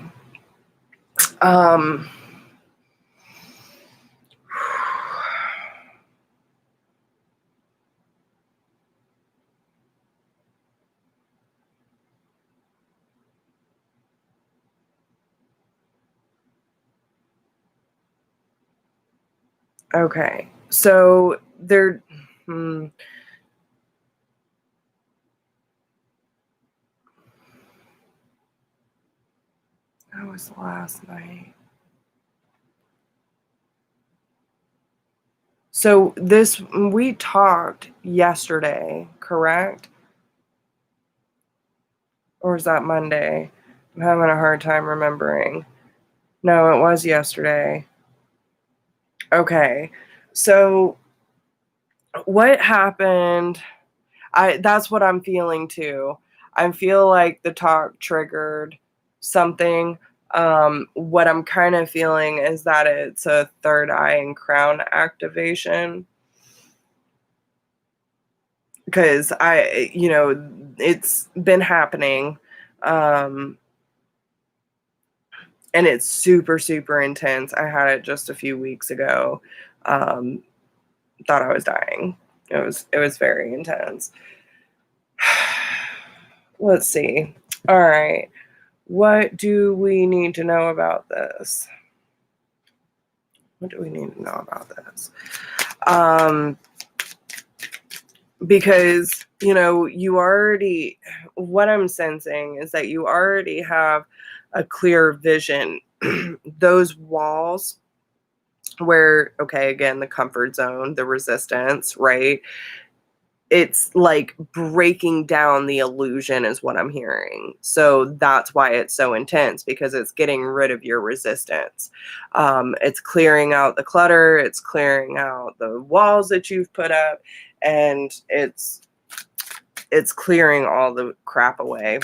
Okay. So there. That was last night. So we talked yesterday, correct? Or was that Monday? I'm having a hard time remembering. No, it was yesterday. Okay. So what happened? That's what I'm feeling too. I feel like the talk triggered something. What I'm kind of feeling is that it's a third eye and crown activation. Because it's been happening. And it's super, super intense. I had it just a few weeks ago. Thought I was dying. It was very intense. Let's see. All right. What do we need to know about this? What do we need to know about this? Because, what I'm sensing is that you already have a clear vision. Those walls where, okay, again, the comfort zone, the resistance, right? It's like breaking down the illusion is what I'm hearing. So that's why it's so intense, because it's getting rid of your resistance. It's clearing out the clutter. It's clearing out the walls that you've put up, and it's clearing all the crap away.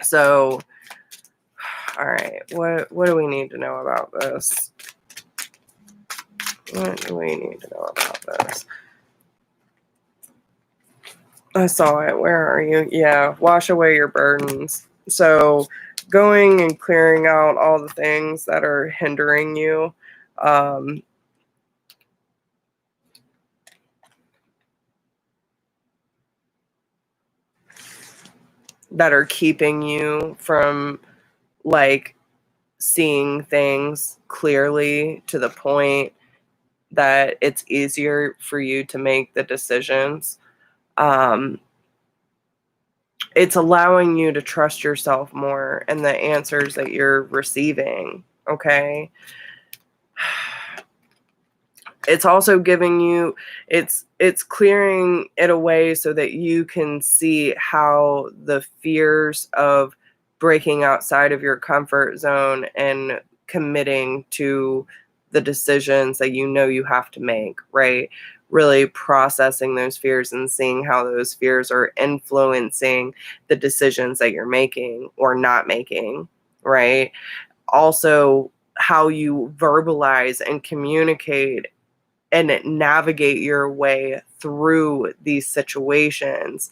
So, all right, what do we need to know about this? What do we need to know about this? I saw it. Where are you? Yeah, wash away your burdens. So going and clearing out all the things that are hindering you. That are keeping you from like seeing things clearly to the point that it's easier for you to make the decisions. It's allowing you to trust yourself more and the answers that you're receiving. Okay. It's also giving you, it's clearing it away so that you can see how the fears of breaking outside of your comfort zone and committing to the decisions that you have to make, right? Really processing those fears and seeing how those fears are influencing the decisions that you're making or not making, right? Also, how you verbalize and communicate and navigate your way through these situations.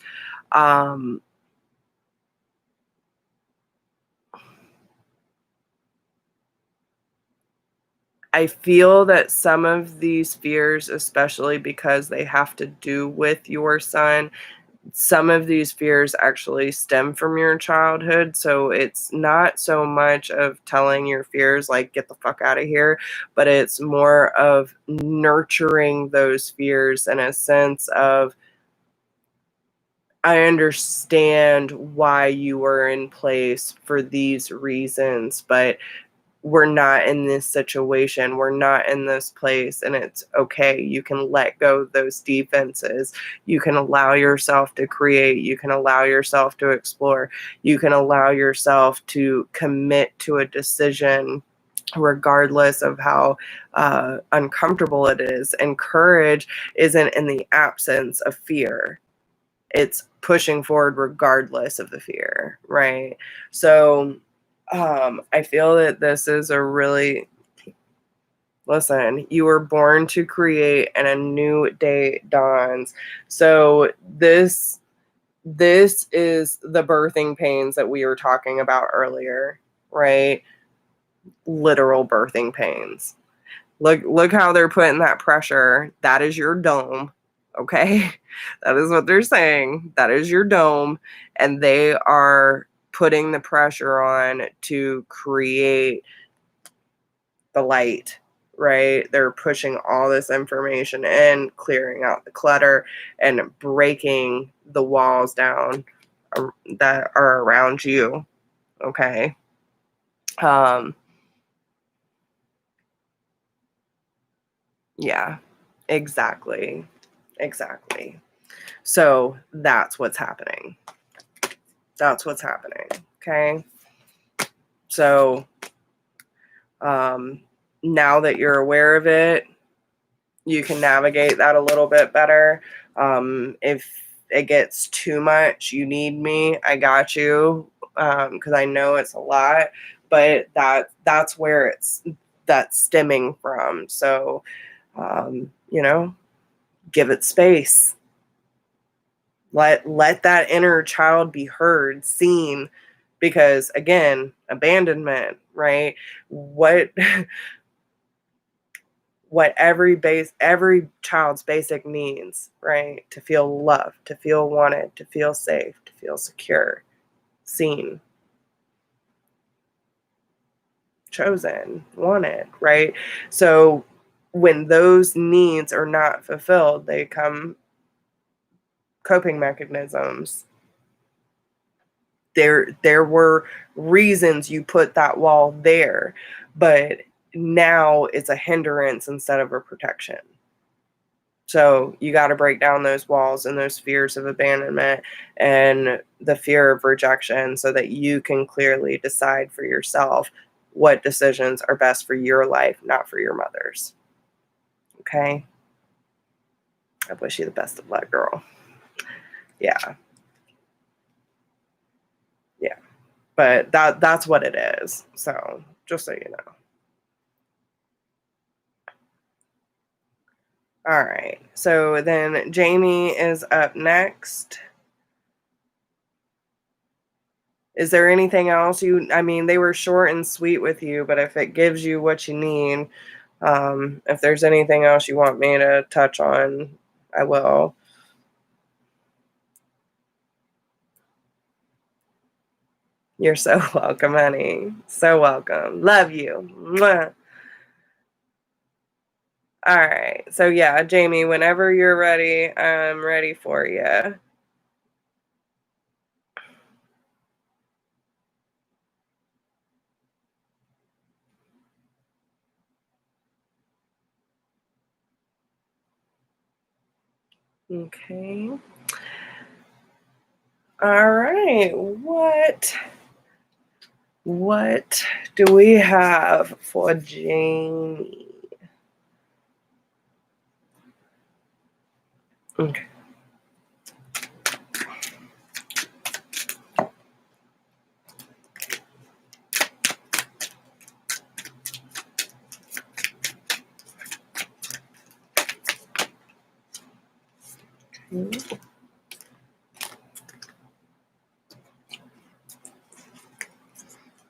I feel that some of these fears, especially because they have to do with your son, some of these fears actually stem from your childhood. So it's not so much of telling your fears, like, get the fuck out of here, but it's more of nurturing those fears in a sense of, I understand why you are in place for these reasons, but we're not in this situation. We're not in this place, and it's okay. You can let go of those defenses. You can allow yourself to create. You can allow yourself to explore. You can allow yourself to commit to a decision regardless of how uncomfortable it is. And courage isn't in the absence of fear. It's pushing forward regardless of the fear, right? So I feel that this is a really, listen, you were born to create and a new day dawns. So this is the birthing pains that we were talking about earlier, right? Literal birthing pains. Look how they're putting that pressure. That is your dome. Okay? That is what they're saying. That is your dome. And they are putting the pressure on to create the light, right? They're pushing all this information in, clearing out the clutter, and breaking the walls down that are around you. Okay? Yeah, exactly. Exactly. So that's what's happening. That's what's happening. Okay. So now that you're aware of it, you can navigate that a little bit better. it gets too much, you need me, I got you, because I know it's a lot, but that's where that's stemming from. So, give it space. Let that inner child be heard, seen, because again, abandonment, right? What what every child's basic needs, right? To feel loved, to feel wanted, to feel safe, to feel secure, seen, chosen, wanted, right? So when those needs are not fulfilled, they come coping mechanisms. There were reasons you put that wall there, but now it's a hindrance instead of a protection. So you got to break down those walls and those fears of abandonment and the fear of rejection so that you can clearly decide for yourself what decisions are best for your life, not for your mother's. Okay? I wish you the best of luck, girl. Yeah. Yeah. But that's what it is. So just so you know. All right. So then Jamie is up next. Is there anything else I mean, they were short and sweet with you, but if it gives you what you need, if there's anything else you want me to touch on, I will. You're so welcome, honey. So welcome. Love you. Mwah. All right. So yeah, Jamie, whenever you're ready, I'm ready for you. Okay. All right. What do we have for Jamie? Okay.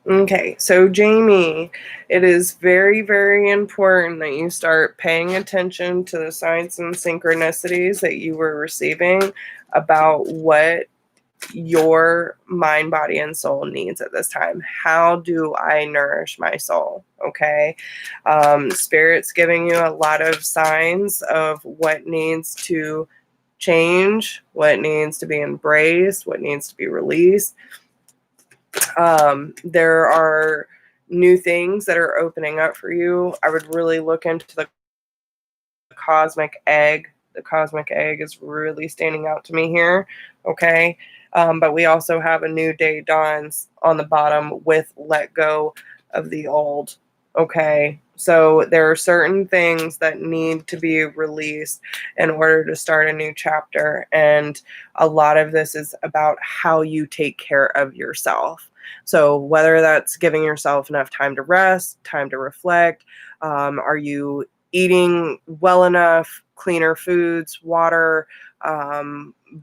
Okay, so Jamie, it is very, very important that you start paying attention to the signs and synchronicities that you were receiving about what your mind, body, and soul needs at this time. How do I nourish my soul? Okay. Spirit's giving you a lot of signs of what needs to change, what needs to be embraced, what needs to be released. There are new things that are opening up for you. I would really look into the cosmic egg. The cosmic egg is really standing out to me here. Okay. But we also have a new day dawns on the bottom with let go of the old. Okay. So there are certain things that need to be released in order to start a new chapter. And a lot of this is about how you take care of yourself. So whether that's giving yourself enough time to rest, time to reflect, are you eating well enough, cleaner foods, water,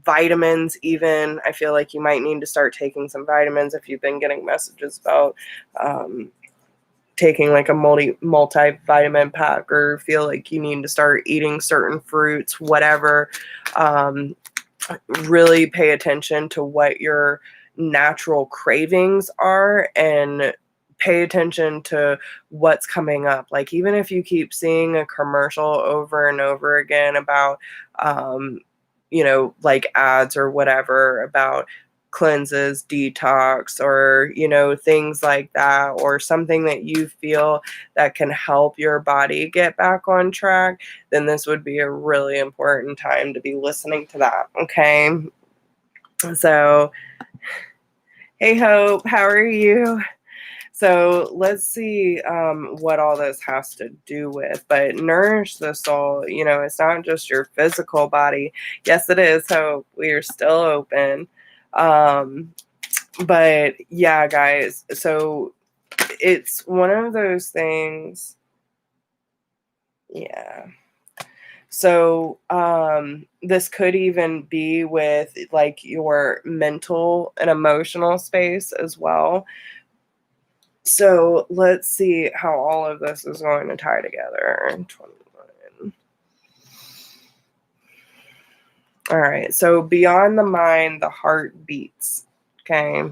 vitamins even. I feel like you might need to start taking some vitamins if you've been getting messages about taking like a multivitamin pack, or feel like you need to start eating certain fruits, whatever. Really pay attention to what your natural cravings are and pay attention to what's coming up. Like, even if you keep seeing a commercial over and over again about, like ads or whatever about cleanses, detox, or, things like that, or something that you feel that can help your body get back on track, then this would be a really important time to be listening to that. Okay. So, hey, Hope, how are you? So let's see what all this has to do with. But nourish the soul, it's not just your physical body. Yes, it is. So we are still open. But yeah, guys. So it's one of those things. Yeah. So this could even be with like your mental and emotional space as well. So let's see how all of this is going to tie together. 21. All right. So beyond the mind, the heart beats. Okay.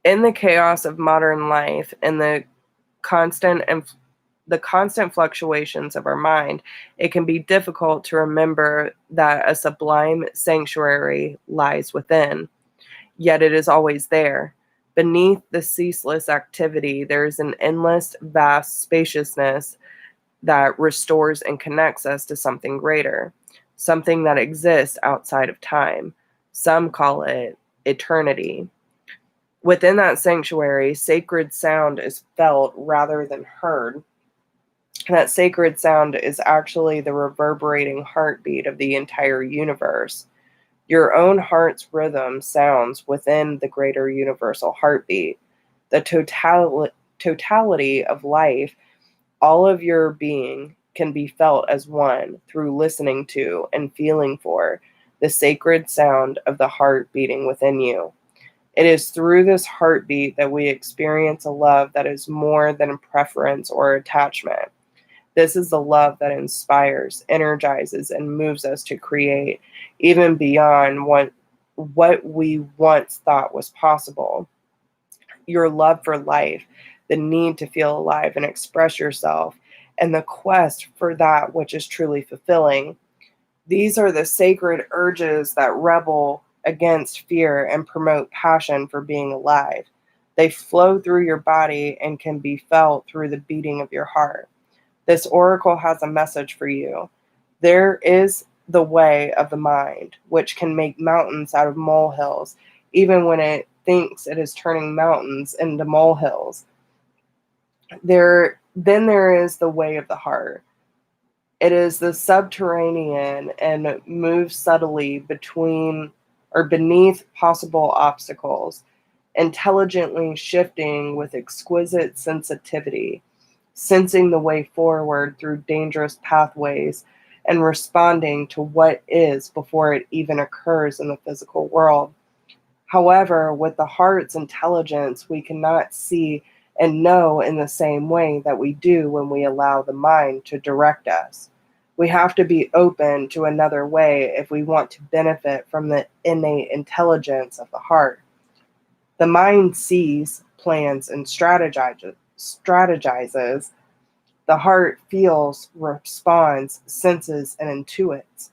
In the chaos of modern life and constant and the constant fluctuations of our mind, it can be difficult to remember that a sublime sanctuary lies within. Yet it is always there. Beneath the ceaseless activity, there is an endless, vast spaciousness that restores and connects us to something greater, something that exists outside of time. Some call it eternity. Within that sanctuary, sacred sound is felt rather than heard. That sacred sound is actually the reverberating heartbeat of the entire universe. Your own heart's rhythm sounds within the greater universal heartbeat. The totality of life, all of your being, can be felt as one through listening to and feeling for the sacred sound of the heart beating within you. It is through this heartbeat that we experience a love that is more than preference or attachment. This is the love that inspires, energizes, and moves us to create, even beyond what we once thought was possible. Your love for life, the need to feel alive and express yourself, and the quest for that which is truly fulfilling. These are the sacred urges that rebel against fear and promote passion for being alive. They flow through your body and can be felt through the beating of your heart. This oracle has a message for you. There is the way of the mind, which can make mountains out of molehills, even when it thinks it is turning mountains into molehills. Then there is the way of the heart. It is the subterranean and moves subtly between or beneath possible obstacles, intelligently shifting with exquisite sensitivity, sensing the way forward through dangerous pathways and responding to what is before it even occurs in the physical world. However, with the heart's intelligence, we cannot see and know in the same way that we do when we allow the mind to direct us. We have to be open to another way if we want to benefit from the innate intelligence of the heart. The mind sees, plans, and strategizes. The heart feels, responds, senses, and intuits.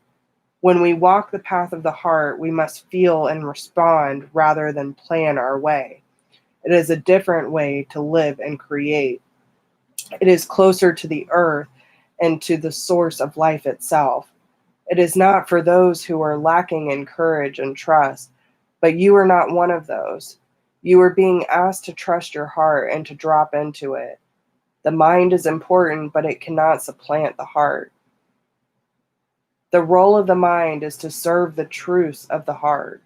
When we walk the path of the heart, we must feel and respond rather than plan our way. It is a different way to live and create. It is closer to the earth and to the source of life itself. It is not for those who are lacking in courage and trust, but you are not one of those. You are being asked to trust your heart and to drop into it. The mind is important, but it cannot supplant the heart. The role of the mind is to serve the truths of the heart.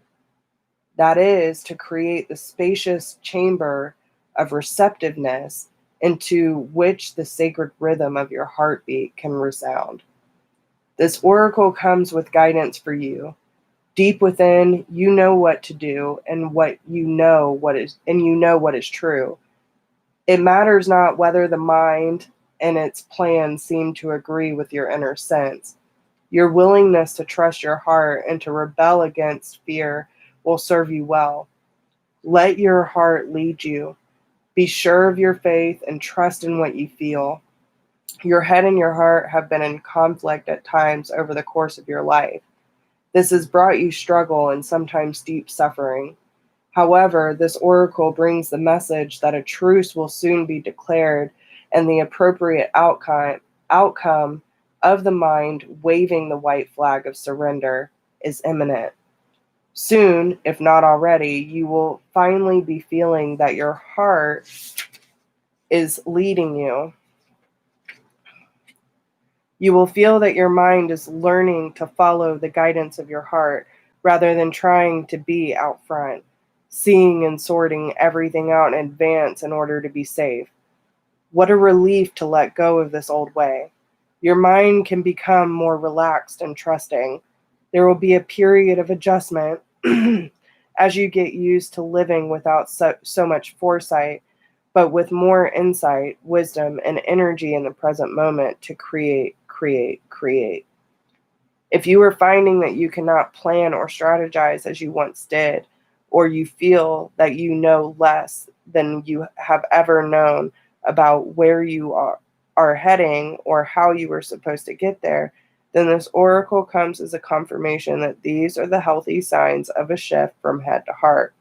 That is, to create the spacious chamber of receptiveness into which the sacred rhythm of your heartbeat can resound. This oracle comes with guidance for you. Deep within, you know what to do and you know what is true. It matters not whether the mind and its plans seem to agree with your inner sense. Your willingness to trust your heart and to rebel against fear will serve you well. Let your heart lead you. Be sure of your faith and trust in what you feel. Your head and your heart have been in conflict at times over the course of your life. This has brought you struggle and sometimes deep suffering. However, this oracle brings the message that a truce will soon be declared and the appropriate outcome of the mind waving the white flag of surrender is imminent. Soon, if not already, you will finally be feeling that your heart is leading you. You will feel that your mind is learning to follow the guidance of your heart rather than trying to be out front, seeing and sorting everything out in advance in order to be safe. What a relief to let go of this old way. Your mind can become more relaxed and trusting. There will be a period of adjustment as you get used to living without so much foresight, but with more insight, wisdom, and energy in the present moment to create, create, create. If you are finding that you cannot plan or strategize as you once did, or you feel that you know less than you have ever known about where you are heading or how you were supposed to get there, then this oracle comes as a confirmation that these are the healthy signs of a shift from head to heart.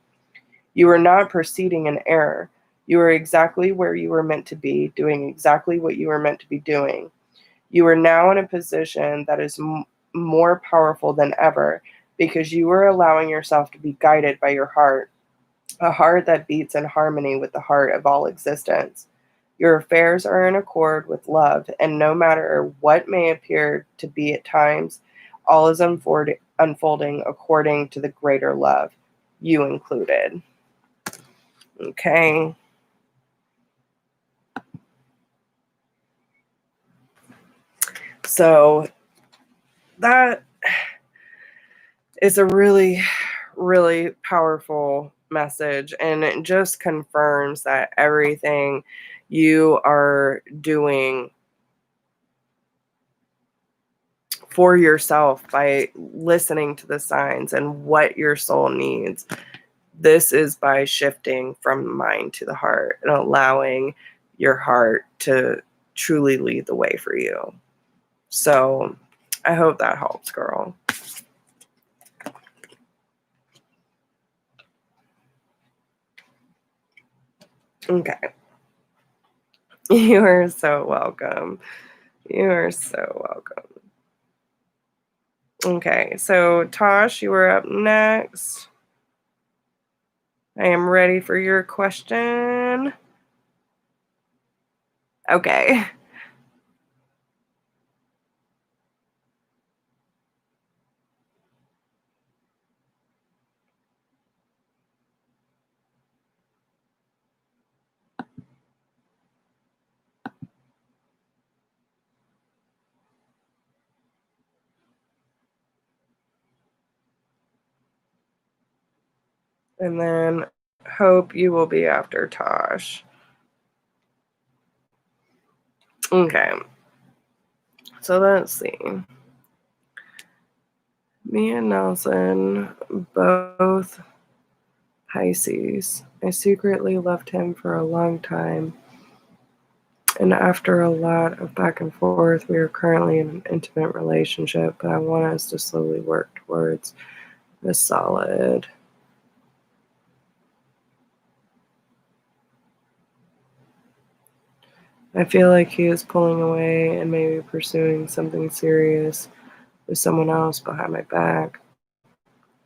You are not proceeding in error. You are exactly where you were meant to be, doing exactly what you were meant to be doing. You are now in a position that is more powerful than ever because you are allowing yourself to be guided by your heart, a heart that beats in harmony with the heart of all existence. Your affairs are in accord with love, and no matter what may appear to be at times, all is unfolding according to the greater love, you included. Okay. So that is a really, really powerful message, and it just confirms that everything you are doing for yourself by listening to the signs and what your soul needs. This is by shifting from the mind to the heart and allowing your heart to truly lead the way for you. So I hope that helps, girl. Okay. You are so welcome. You are so welcome. Okay, so Tosh, you are up next. I am ready for your question. Okay. And then Hope, you will be after Tosh. Okay. So let's see. Me and Nelson, both Pisces. I secretly loved him for a long time. And after a lot of back and forth, we are currently in an intimate relationship, but I want us to slowly work towards a solid. I feel like he is pulling away and maybe pursuing something serious with someone else behind my back.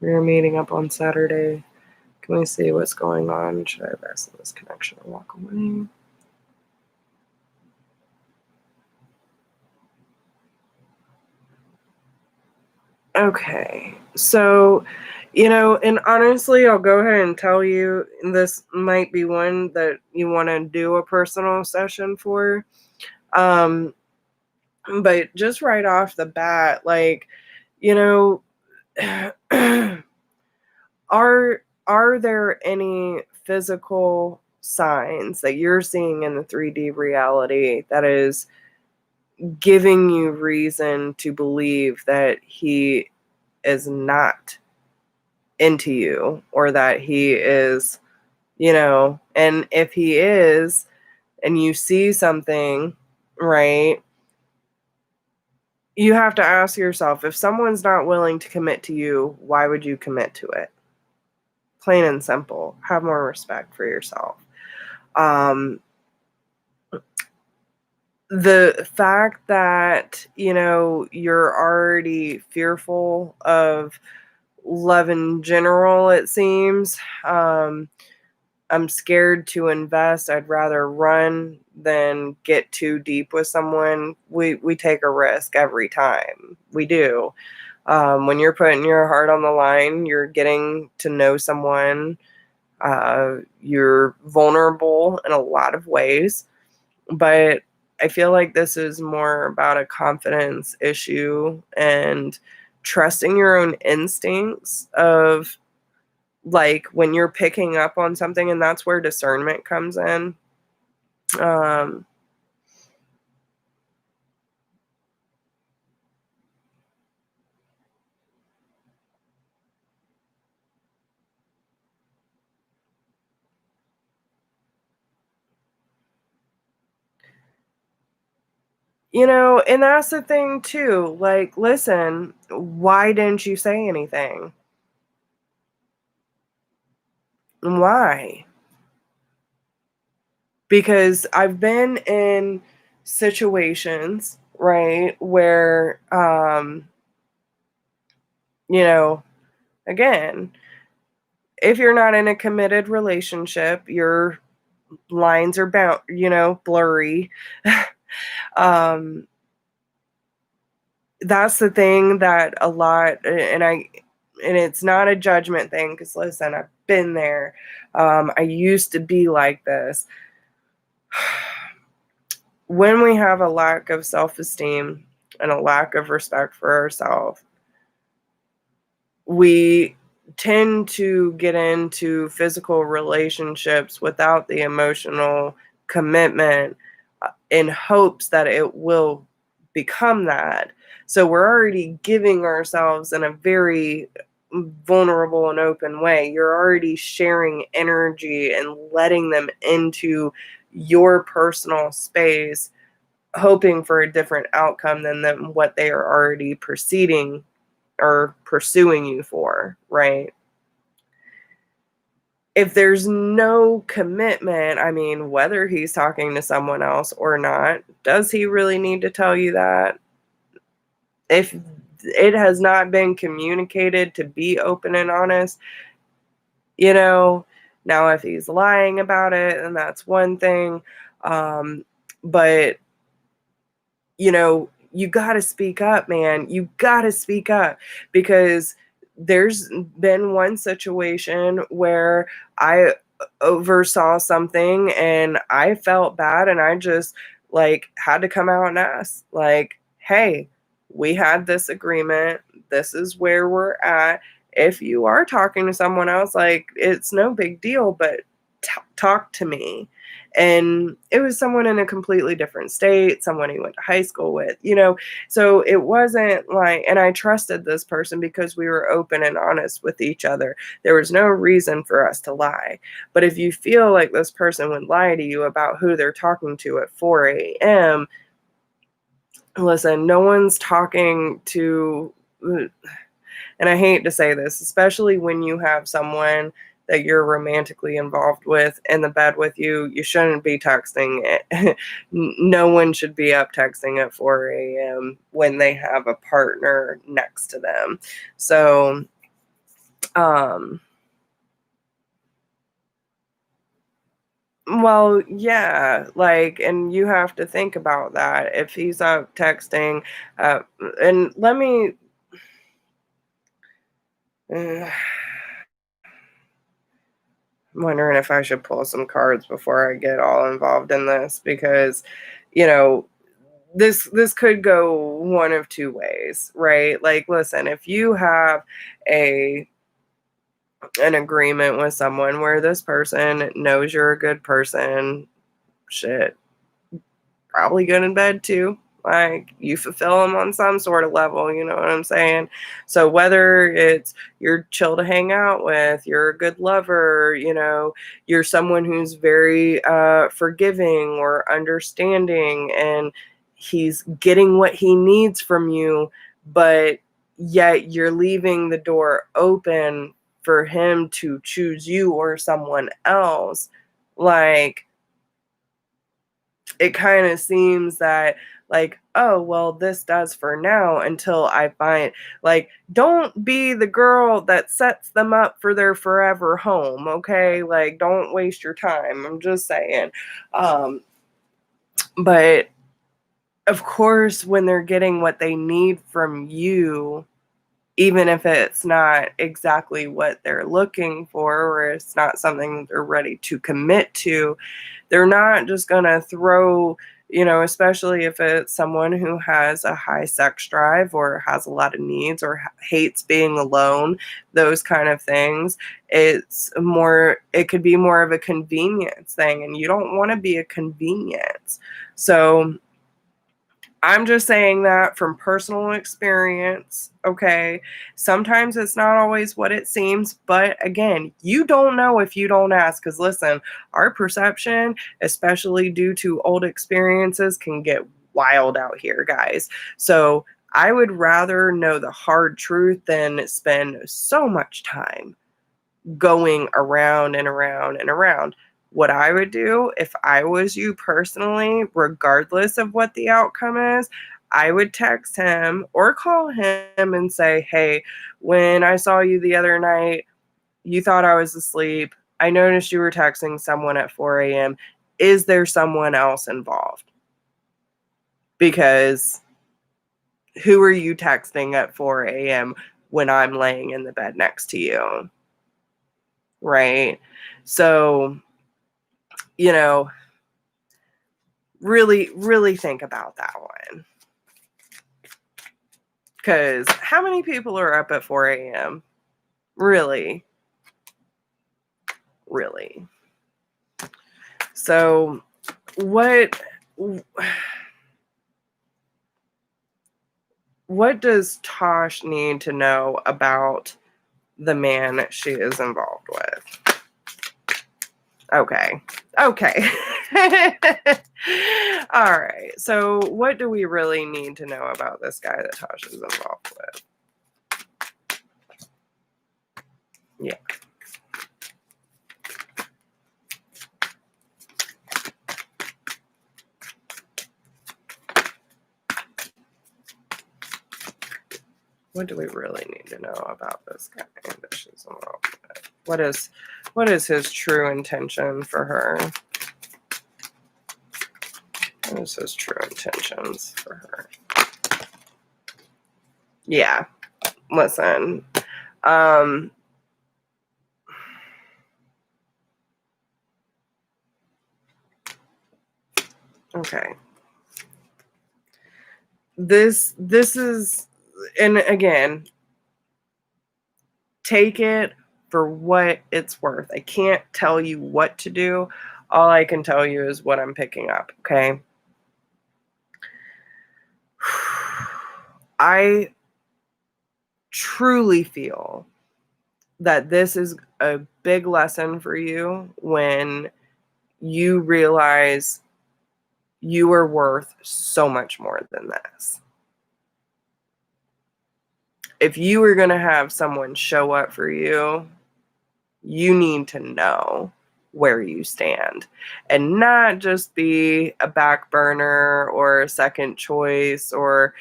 We are meeting up on Saturday. Can we see what's going on? Should I invest in this connection or walk away? Okay, so, and honestly, I'll go ahead and tell you this might be one that you want to do a personal session for. But just right off the bat, like, you know, are there any physical signs that you're seeing in the 3D reality that is giving you reason to believe that he is not into you, or that he is, and if he is, and you see something, right, you have to ask yourself, if someone's not willing to commit to you, why would you commit to it? Plain and simple. Have more respect for yourself. The fact that, you're already fearful of love in general, it seems. I'm scared to invest. I'd rather run than get too deep with someone. We take a risk every time. We do. When you're putting your heart on the line, you're getting to know someone. You're vulnerable in a lot of ways, but I feel like this is more about a confidence issue and trusting your own instincts of, like, when you're picking up on something, and that's where discernment comes in. Um, and that's the thing too. Like, listen, why didn't you say anything? Why? Because I've been in situations, right, where you know, again, if you're not in a committed relationship, your lines are blurry. um that's the thing that a lot, and it's not a judgment thing, because listen, I've been there. I used to be like this. When we have a lack of self-esteem and a lack of respect for ourselves, we tend to get into physical relationships without the emotional commitment, in hopes that it will become that. So we're already giving ourselves in a very vulnerable and open way. You're already sharing energy and letting them into your personal space, hoping for a different outcome than what they are already proceeding or pursuing you for, right? If there's no commitment, I mean, whether he's talking to someone else or not, does he really need to tell you that? If it has not been communicated to be open and honest, you know, now if he's lying about it, then that's one thing. But you got to speak up, man. You got to speak up, because there's been one situation where I oversaw something and I felt bad, and I just, like, had to come out and ask, like, hey, we had this agreement. This is where we're at. If you are talking to someone else, like, it's no big deal, but talk to me. And it was someone in a completely different state, someone he went to high school with. So it wasn't like, and I trusted this person because we were open and honest with each other. There was no reason for us to lie. But if you feel like this person would lie to you about who they're talking to at 4 a.m., listen, no one's talking to, and I hate to say this, especially when you have someone that you're romantically involved with in the bed with you, you shouldn't be texting it. No one should be up texting at 4 a.m. when they have a partner next to them. So, well, yeah, like, and you have to think about that. If he's up texting, uh, and let me, I'm wondering if I should pull some cards before I get all involved in this, because, you know, this could go one of two ways, right? Like, listen, if you have a an agreement with someone where this person knows you're a good person, shit, probably good in bed too. Like, you fulfill them on some sort of level, you know what I'm saying? So whether it's you're chill to hang out with, you're a good lover, you're someone who's very forgiving or understanding, and he's getting what he needs from you, but yet you're leaving the door open for him to choose you or someone else. Like, it kind of seems that like, oh, well, this does for now until I find, like, don't be the girl that sets them up for their forever home, okay? Like, don't waste your time. I'm just saying. But of course, when they're getting what they need from you, even if it's not exactly what they're looking for, or it's not something they're ready to commit to, they're not just going to throw, especially if it's someone who has a high sex drive or has a lot of needs or hates being alone, those kind of things. It could be more of a convenience thing, and you don't want to be a convenience. So I'm just saying that from personal experience, okay? Sometimes it's not always what it seems, but again, you don't know if you don't ask, because listen, our perception, especially due to old experiences, can get wild out here, guys. So I would rather know the hard truth than spend so much time going around and around and around. What I would do if I was you personally, regardless of what the outcome is, I would text him or call him and say, hey, when I saw you the other night, you thought I was asleep. I noticed you were texting someone at 4 a.m. Is there someone else involved? Because who are you texting at 4 a.m. when I'm laying in the bed next to you? Right? So, really, really think about that one. Because how many people are up at 4 a.m.? Really? Really? So, what does Tosh need to know about the man she is involved with? Okay. All right. So what do we really need to know about this guy that Tosh is involved with? Yeah. What do we really need to know about this guy that she's involved with? What is his true intention for her? What is his true intentions for her? Yeah. Listen. Okay. This is, and again, take it for what it's worth. I can't tell you what to do. All I can tell you is what I'm picking up, okay? I truly feel that this is a big lesson for you when you realize you are worth so much more than this. If you are going to have someone show up for you, you need to know where you stand and not just be a back burner or a second choice or,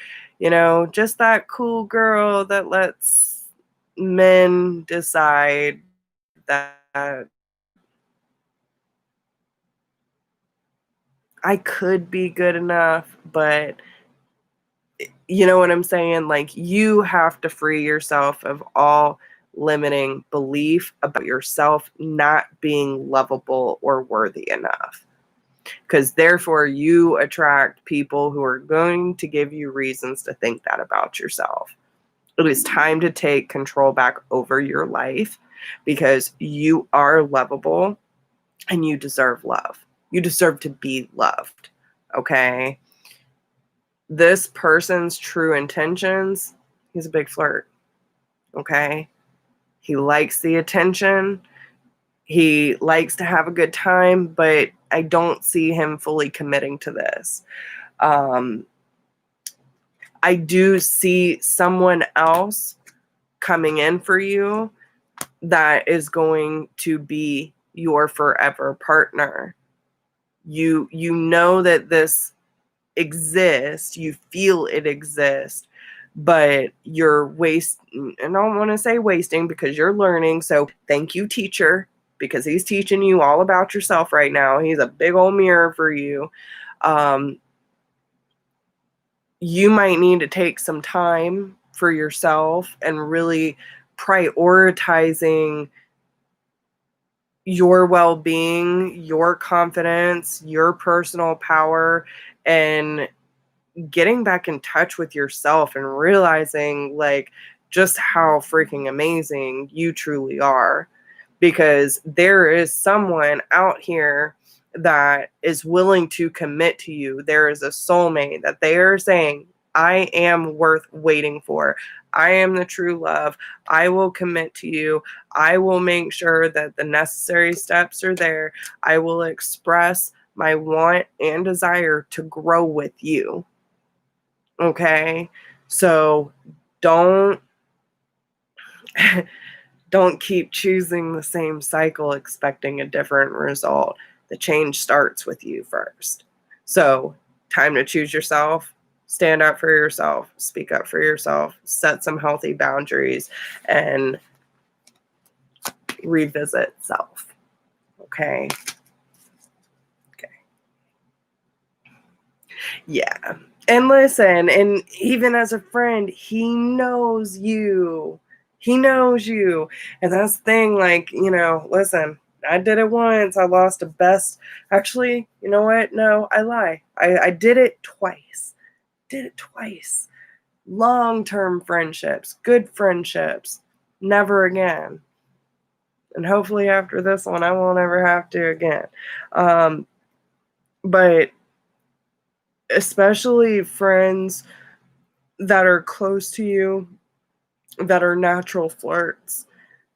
just that cool girl that lets men decide that I could be good enough, but you know what I'm saying? Like, you have to free yourself of all limiting belief about yourself not being lovable or worthy enough. Because therefore, you attract people who are going to give you reasons to think that about yourself. It is time to take control back over your life because you are lovable and you deserve love. You deserve to be loved. Okay? This person's true intentions, he's a big flirt. Okay? He likes the attention. He likes to have a good time, but I don't see him fully committing to this. I do see someone else coming in for you that is going to be your forever partner. You know that this exists, you feel it exists, but you're and I don't want to say wasting because you're learning. So thank you, teacher, because he's teaching you all about yourself right now. He's a big old mirror for you. You might need to take some time for yourself and really prioritizing your well-being, your confidence, your personal power, and getting back in touch with yourself and realizing like just how freaking amazing you truly are, because there is someone out here that is willing to commit to you. There is a soulmate that they are saying, I am worth waiting for. I am the true love. I will commit to you. I will make sure that the necessary steps are there. I will express my want and desire to grow with you. Okay? So don't don't keep choosing the same cycle expecting a different result. The change starts with you first. So, time to choose yourself, stand up for yourself, speak up for yourself, set some healthy boundaries, and revisit self. Okay? Okay. Yeah. And listen, and even as a friend, he knows you. He knows you. And that's the thing, like, listen, I did it once. I lost a best. Actually, you know what? No, I lie. I did it twice. Did it twice. Long-term friendships, good friendships. Never again. And hopefully after this one, I won't ever have to again. But especially friends that are close to you, that are natural flirts,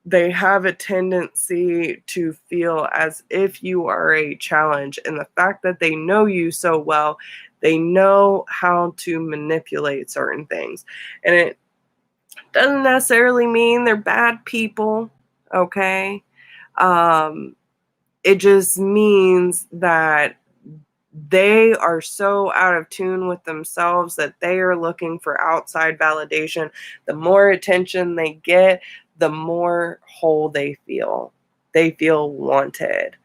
they have a tendency to feel as if you are a challenge. And the fact that they know you so well, they know how to manipulate certain things. And it doesn't necessarily mean they're bad people, okay? It just means that they are so out of tune with themselves that they are looking for outside validation. The more attention they get, the more whole they feel. They feel wanted.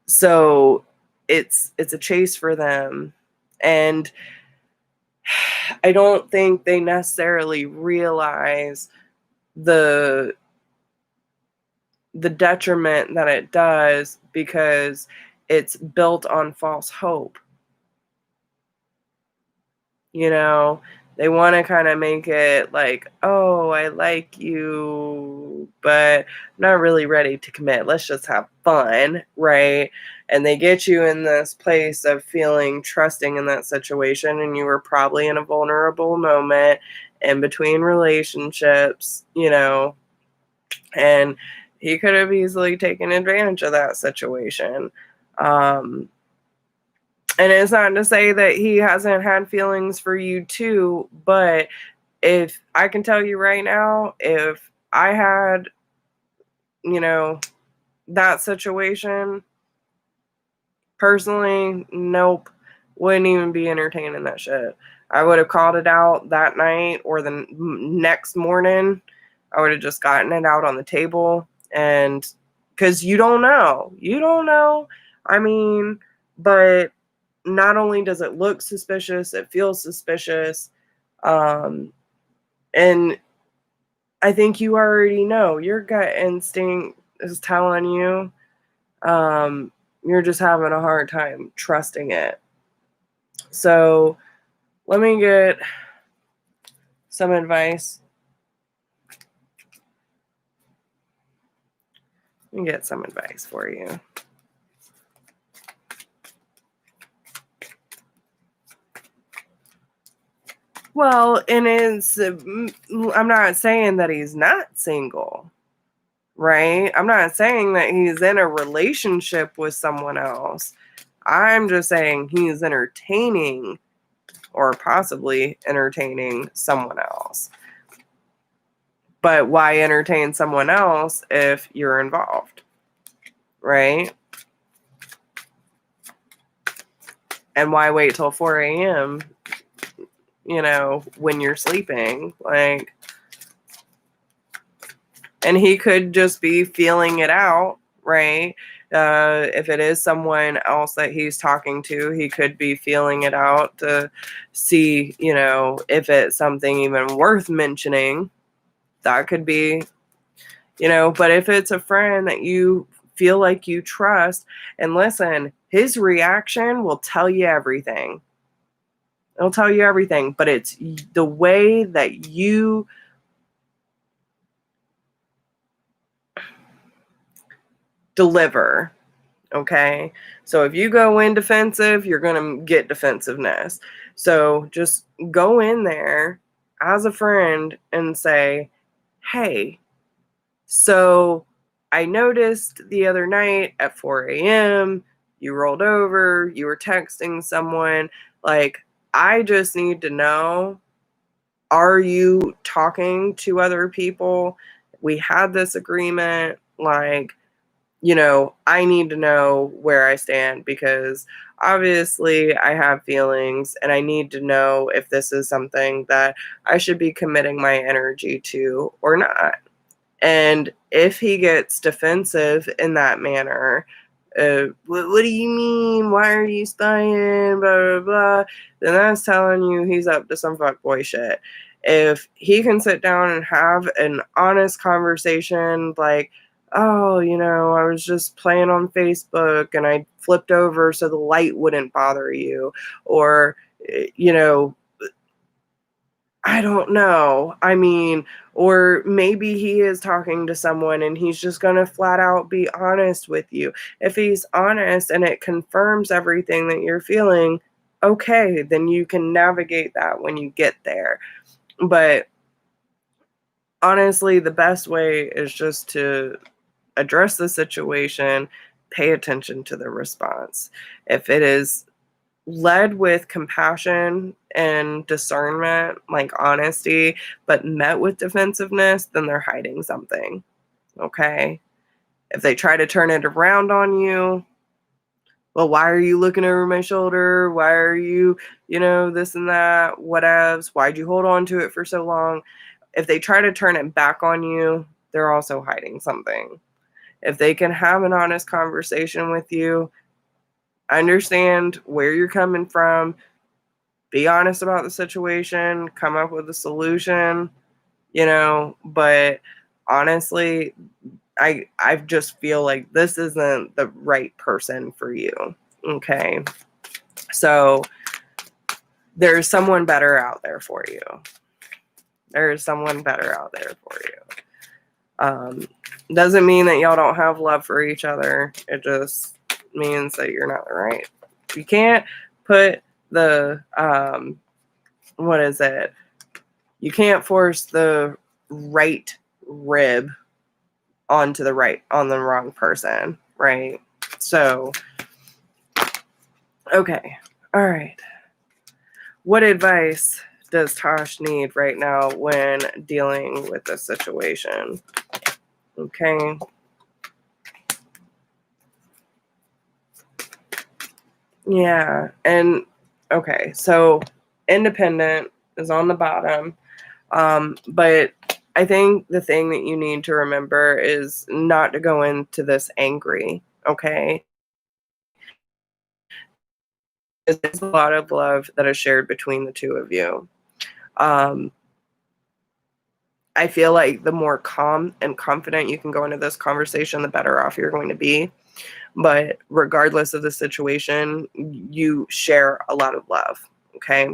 So it's a chase for them. And I don't think they necessarily realize the detriment that it does, because it's built on false hope. They want to kind of make it like, oh, I like you, but I'm not really ready to commit. Let's just have fun, right? And they get you in this place of feeling trusting in that situation, and you were probably in a vulnerable moment in between relationships, and he could have easily taken advantage of that situation. And it's not to say that he hasn't had feelings for you too, but if I can tell you right now, if I had, that situation, personally, nope, wouldn't even be entertaining that shit. I would have called it out that night or the next morning. I would have just gotten it out on the table, and because you don't know. I mean, but not only does it look suspicious, it feels suspicious. And I think you already know. Your gut instinct is telling you. You're just having a hard time trusting it. So let me get some advice. Let me get some advice for you. Well, and I'm not saying that he's not single, right? I'm not saying that he's in a relationship with someone else. I'm just saying he's entertaining or possibly entertaining someone else. But why entertain someone else if you're involved, right? And why wait till 4 a.m., when you're sleeping? Like, and he could just be feeling it out, right? If it is someone else that he's talking to, he could be feeling it out to see, if it's something even worth mentioning. That could be, but if it's a friend that you feel like you trust, and listen, his reaction will tell you everything. It'll tell you everything, but it's the way that you deliver. Okay. So if you go in defensive, you're going to get defensiveness. So just go in there as a friend and say, hey, so I noticed the other night at 4 a.m., you rolled over, you were texting someone. Like, I just need to know, are you talking to other people? We had this agreement. Like, I need to know where I stand, because obviously I have feelings and I need to know if this is something that I should be committing my energy to or not. And if he gets defensive in that manner, what do you mean? Why are you staying? Blah, blah, blah. Then that's telling you he's up to some fuckboy shit. If he can sit down and have an honest conversation, like, oh, I was just playing on Facebook and I flipped over so the light wouldn't bother you. Or, I don't know. I mean, or maybe he is talking to someone and he's just going to flat out be honest with you. If he's honest and it confirms everything that you're feeling, okay, then you can navigate that when you get there. But honestly, the best way is just to address the situation, pay attention to the response. If it is led with compassion and discernment, like honesty, but met with defensiveness, then they're hiding something. Okay. If they try to turn it around on you, well, why are you looking over my shoulder? Why are you, this and that, whatevs? Why'd you hold on to it for so long? If they try to turn it back on you, they're also hiding something. If they can have an honest conversation with you, understand where you're coming from, be honest about the situation, come up with a solution, but honestly, I just feel like this isn't the right person for you. Okay. So there's someone better out there for you. There's someone better out there for you. Doesn't mean that y'all don't have love for each other. It just means that you're not right. You can't put the what is it? You can't force the right rib on the wrong person, right? So, okay. All right. What advice does Tosh need right now when dealing with this situation? Okay. Yeah. And okay. So independent is on the bottom. But I think the thing that you need to remember is not to go into this angry. Okay. There's a lot of love that is shared between the two of you. I feel like the more calm and confident you can go into this conversation, the better off you're going to be. But regardless of the situation, you share a lot of love. Okay.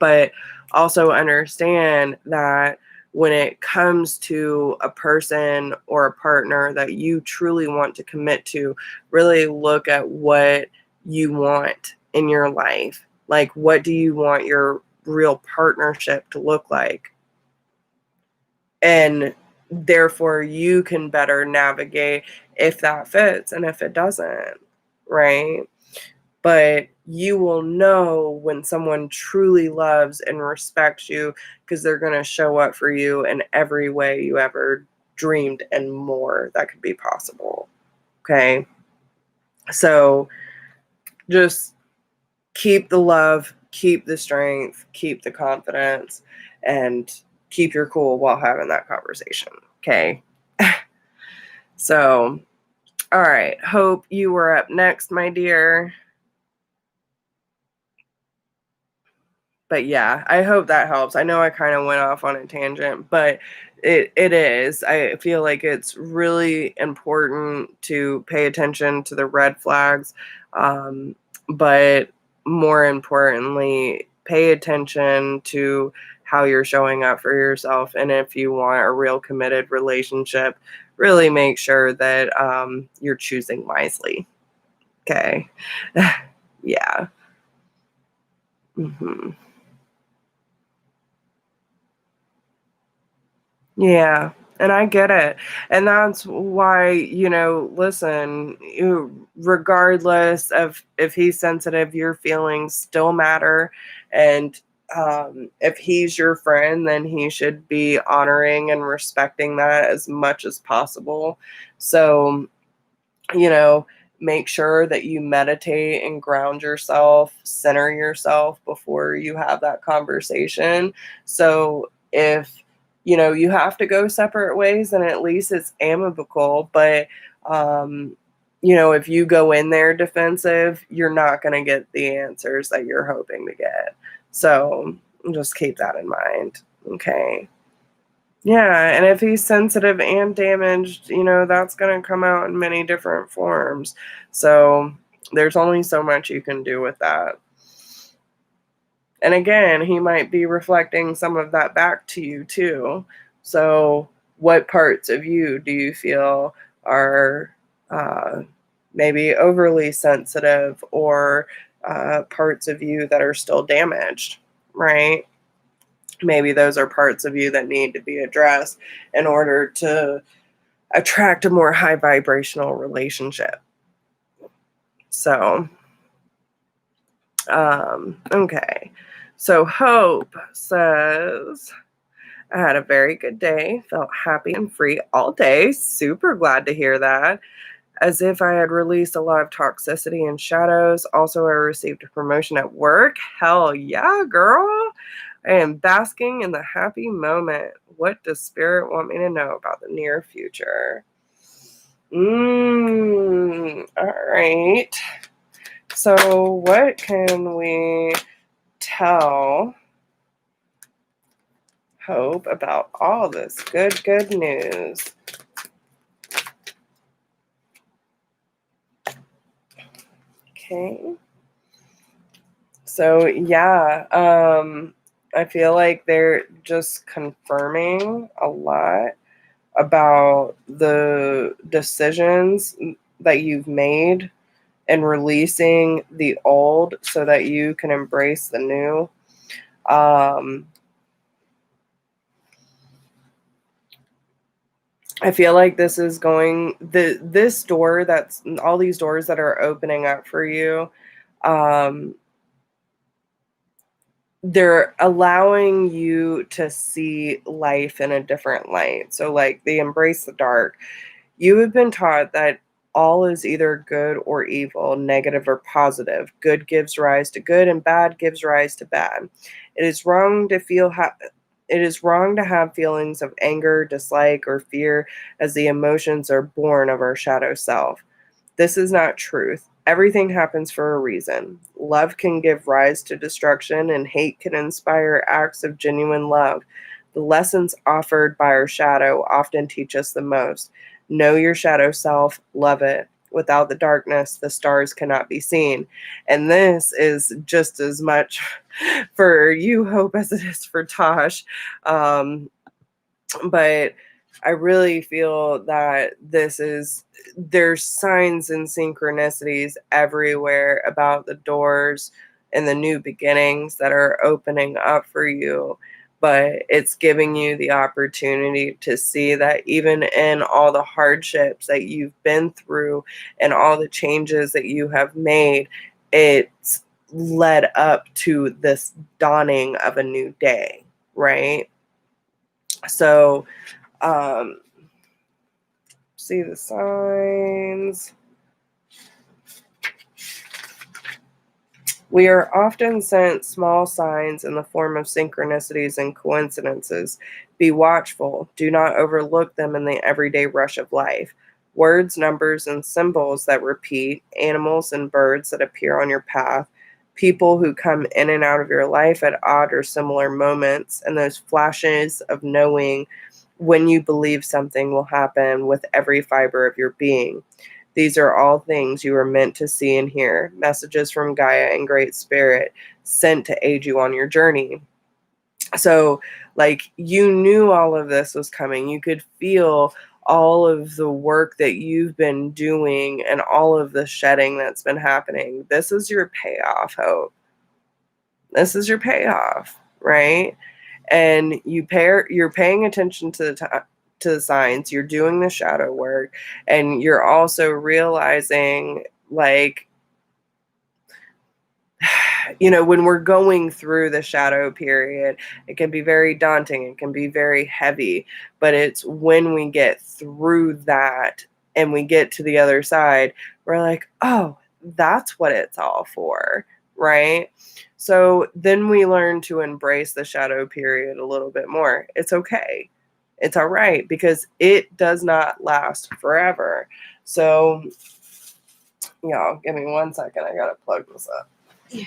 But also understand that when it comes to a person or a partner that you truly want to commit to, really look at what you want in your life. Like, what do you want your real partnership to look like? And therefore, you can better navigate if that fits and if it doesn't, right? But you will know when someone truly loves and respects you, because they're going to show up for you in every way you ever dreamed and more that could be possible. Okay. So just keep the love, keep the strength, keep the confidence, and keep your cool while having that conversation. Okay. So, all right. Hope, you were up next, my dear. But yeah, I hope that helps. I know I kind of went off on a tangent, but it is. I feel like it's really important to pay attention to the red flags, but more importantly, pay attention to how you're showing up for yourself. And if you want a real committed relationship, really make sure that you're choosing wisely. Okay. Yeah. Hmm. Yeah, and I get it. And that's why, listen, regardless of if he's sensitive, your feelings still matter. And if he's your friend, then he should be honoring and respecting that as much as possible. So, you know, make sure that you meditate and ground yourself, center yourself before you have that conversation. So if, you have to go separate ways, then at least it's amicable. But, if you go in there defensive, you're not going to get the answers that you're hoping to get. So just keep that in mind. Okay. Yeah, and if he's sensitive and damaged, that's going to come out in many different forms. So there's only so much you can do with that. And again, he might be reflecting some of that back to you too. So what parts of you do you feel are maybe overly sensitive, or parts of you that are still damaged, right? Maybe those are parts of you that need to be addressed in order to attract a more high vibrational relationship. So, okay. So Hope says, I had a very good day, felt happy and free all day. Super glad to hear that. As if I had released a lot of toxicity and shadows. Also, I received a promotion at work. Hell yeah, girl. I am basking in the happy moment. What does Spirit want me to know about the near future? All right. So, what can we tell Hope about all this good news? Okay. So, yeah, I feel like they're just confirming a lot about the decisions that you've made and releasing the old so that you can embrace the new. I feel like this is this door, that's all these doors that are opening up for you. Um, they're allowing you to see life in a different light. So, like, they embrace the dark. You have been taught that all is either good or evil, negative or positive. Good gives rise to good, and bad gives rise to bad. It is wrong to it is wrong to have feelings of anger, dislike, or fear, as the emotions are born of our shadow self. This is not truth. Everything happens for a reason. Love can give rise to destruction, and hate can inspire acts of genuine love. The lessons offered by our shadow often teach us the most. Know your shadow self, love it. Without the darkness, the stars cannot be seen. And this is just as much for you, Hope, as it is for Tosh. But I really feel that there's signs and synchronicities everywhere about the doors and the new beginnings that are opening up for you. But it's giving you the opportunity to see that even in all the hardships that you've been through and all the changes that you have made, it's led up to this dawning of a new day, right? So, um, see the signs. We are often sent small signs in the form of synchronicities and coincidences. Be watchful. Do not overlook them in the everyday rush of life. Words, numbers, and symbols that repeat, animals and birds that appear on your path, people who come in and out of your life at odd or similar moments, and those flashes of knowing when you believe something will happen with every fiber of your being. These are all things you are meant to see and hear, messages from Gaia and Great Spirit sent to aid you on your journey. So, like, you knew all of this was coming. You could feel all of the work that you've been doing and all of the shedding that's been happening. This is your payoff, Hope. This is your payoff, right? And you're paying attention to the signs, you're doing the shadow work, and you're also realizing, like, when we're going through the shadow period, it can be very daunting, it can be very heavy, but it's when we get through that and we get to the other side, we're like, oh, that's what it's all for, right? So then we learn to embrace the shadow period a little bit more. It's okay. It's all right, because it does not last forever. So, y'all, give me 1 second. I gotta plug this up. Yeah.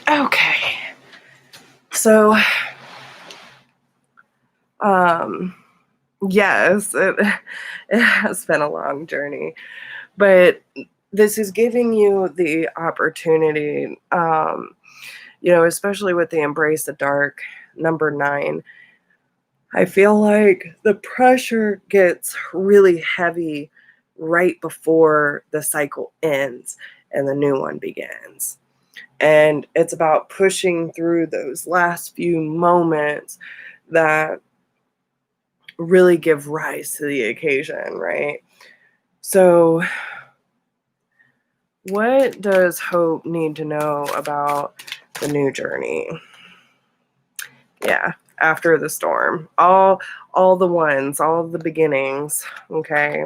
Okay. So, yes, it has been a long journey, but this is giving you the opportunity, especially with the Embrace the Dark number 9. I feel like the pressure gets really heavy right before the cycle ends and the new one begins. And it's about pushing through those last few moments that really give rise to the occasion, right? So, what does Hope need to know about the new journey? Yeah, after the storm. All the ones, all the beginnings, okay?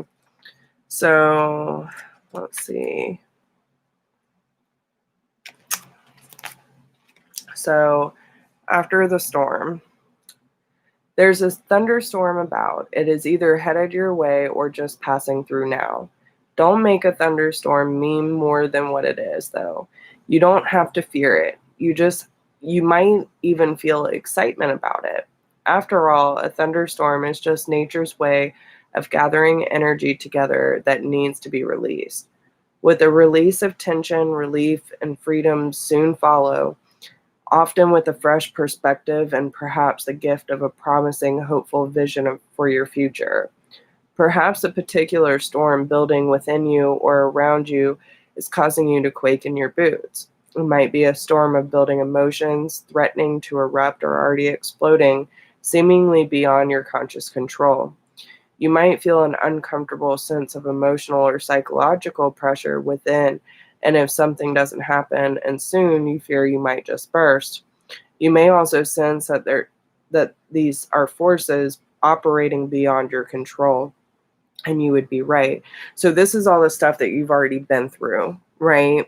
So, let's see. So, after the storm, there's a thunderstorm about. It is either headed your way or just passing through now. Don't make a thunderstorm mean more than what it is, though. You don't have to fear it. You might even feel excitement about it. After all, a thunderstorm is just nature's way of gathering energy together that needs to be released. With the release of tension, relief, and freedom soon follow, often with a fresh perspective and perhaps the gift of a promising, hopeful vision for your future. Perhaps a particular storm building within you or around you is causing you to quake in your boots. It might be a storm of building emotions, threatening to erupt or already exploding, seemingly beyond your conscious control. You might feel an uncomfortable sense of emotional or psychological pressure within, and if something doesn't happen and soon, you fear you might just burst. You may also sense that these are forces operating beyond your control, and you would be right. So this is all the stuff that you've already been through, right?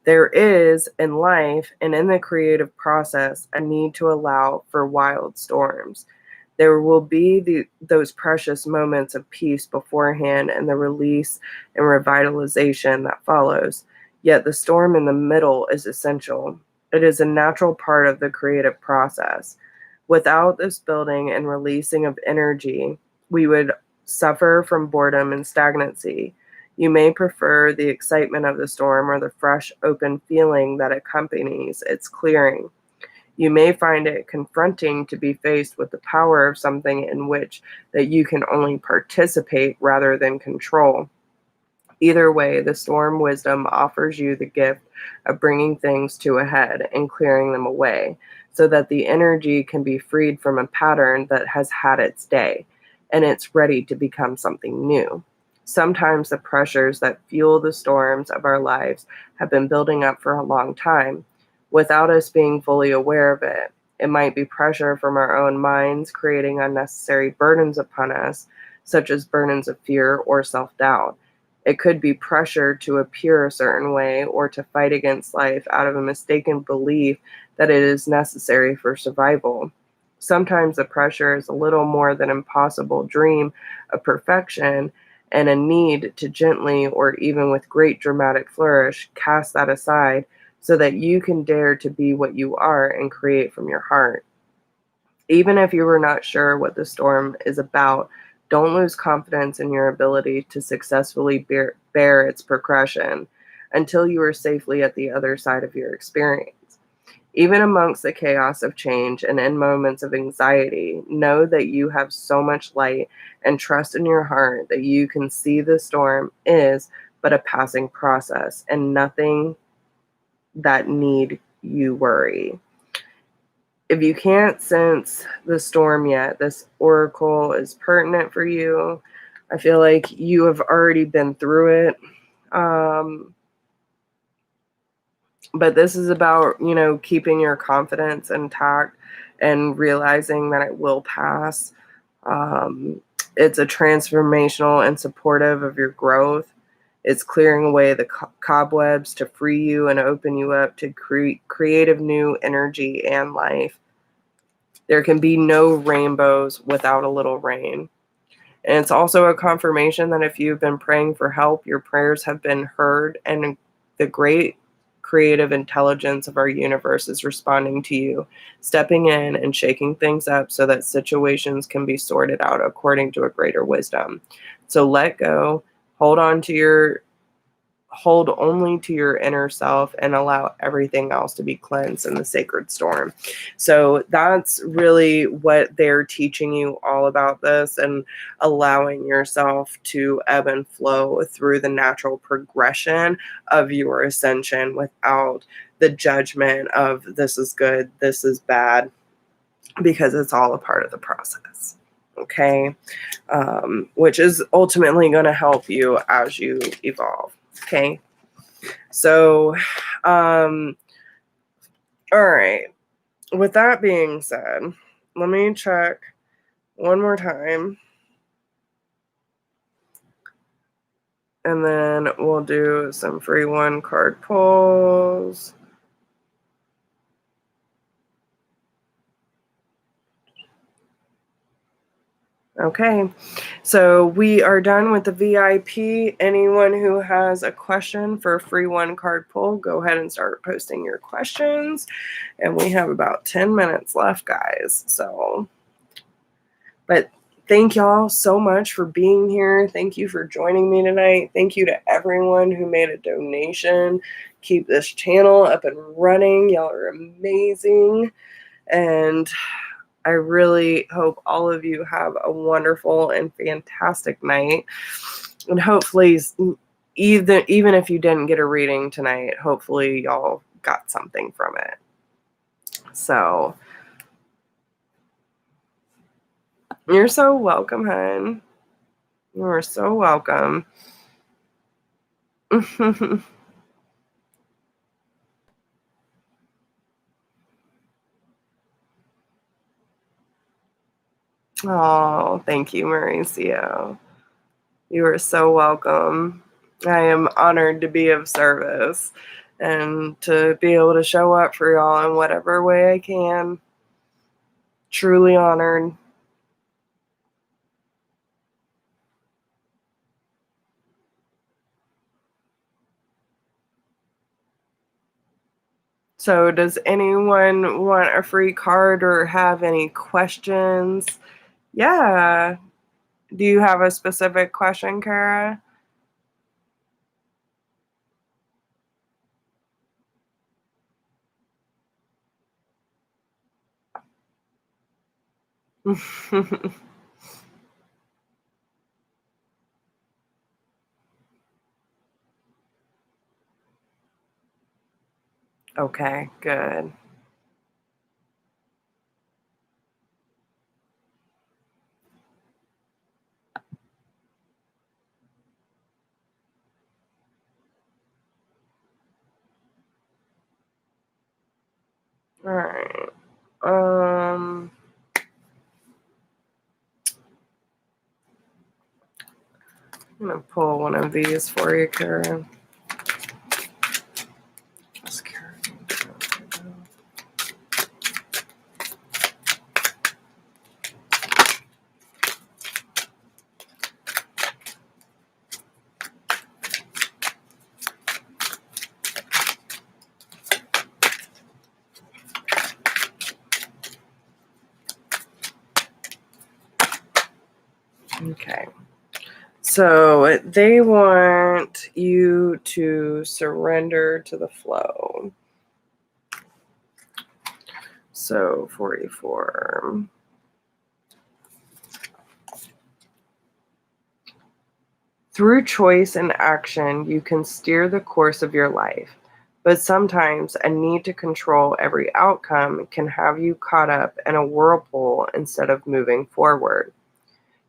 There is in life and in the creative process a need to allow for wild storms. There will be those precious moments of peace beforehand and the release and revitalization that follows. Yet the storm in the middle is essential. It is a natural part of the creative process. Without this building and releasing of energy, we would suffer from boredom and stagnancy. You may prefer the excitement of the storm or the fresh, open feeling that accompanies its clearing. You may find it confronting to be faced with the power of something in which that you can only participate rather than control. Either way, the storm wisdom offers you the gift of bringing things to a head and clearing them away so that the energy can be freed from a pattern that has had its day and it's ready to become something new. Sometimes the pressures that fuel the storms of our lives have been building up for a long time without us being fully aware of it. It might be pressure from our own minds creating unnecessary burdens upon us, such as burdens of fear or self-doubt. It could be pressure to appear a certain way or to fight against life out of a mistaken belief that it is necessary for survival. Sometimes the pressure is a little more than impossible dream of perfection and a need to gently or even with great dramatic flourish cast that aside so that you can dare to be what you are and create from your heart. Even if you were not sure what the storm is about, don't lose confidence in your ability to successfully bear its progression until you are safely at the other side of your experience. Even amongst the chaos of change and in moments of anxiety, know that you have so much light and trust in your heart that you can see the storm is but a passing process and nothing that need you worry. If you can't sense the storm yet, this oracle is pertinent for you. I feel like you have already been through it. But this is about, keeping your confidence intact and realizing that it will pass. It's a transformational and supportive of your growth. It's clearing away the cobwebs to free you and open you up to creative new energy and life. There can be no rainbows without a little rain. And it's also a confirmation that if you've been praying for help, your prayers have been heard, and the great creative intelligence of our universe is responding to you, stepping in and shaking things up so that situations can be sorted out according to a greater wisdom. So let go, hold only to your inner self and allow everything else to be cleansed in the sacred storm. So that's really what they're teaching you all about this, and allowing yourself to ebb and flow through the natural progression of your ascension without the judgment of this is good, this is bad, because it's all a part of the process. Okay. Which is ultimately going to help you as you evolve. Okay. So, all right. With that being said, let me check one more time. And then we'll do some free one card pulls. Okay, so we are done with the VIP. Anyone who has a question for a free one card pull, go ahead and start posting your questions. And we have about 10 minutes left, guys. So, but thank y'all so much for being here. Thank you for joining me tonight. Thank you to everyone who made a donation. Keep this channel up and running. Y'all are amazing. And I really hope all of you have a wonderful and fantastic night. And hopefully, even if you didn't get a reading tonight, hopefully y'all got something from it. So, you're so welcome, hon. You are so welcome. Oh, thank you, Mauricio. You are so welcome. I am honored to be of service and to be able to show up for y'all in whatever way I can. Truly honored. So does anyone want a free card or have any questions? Yeah. Do you have a specific question, Kara? Okay, good. All right. Um, I'm gonna pull one of these for you, Kara. Just Kara. Okay. So they want you to surrender to the flow. So 44. Through choice and action, you can steer the course of your life. But sometimes a need to control every outcome can have you caught up in a whirlpool instead of moving forward.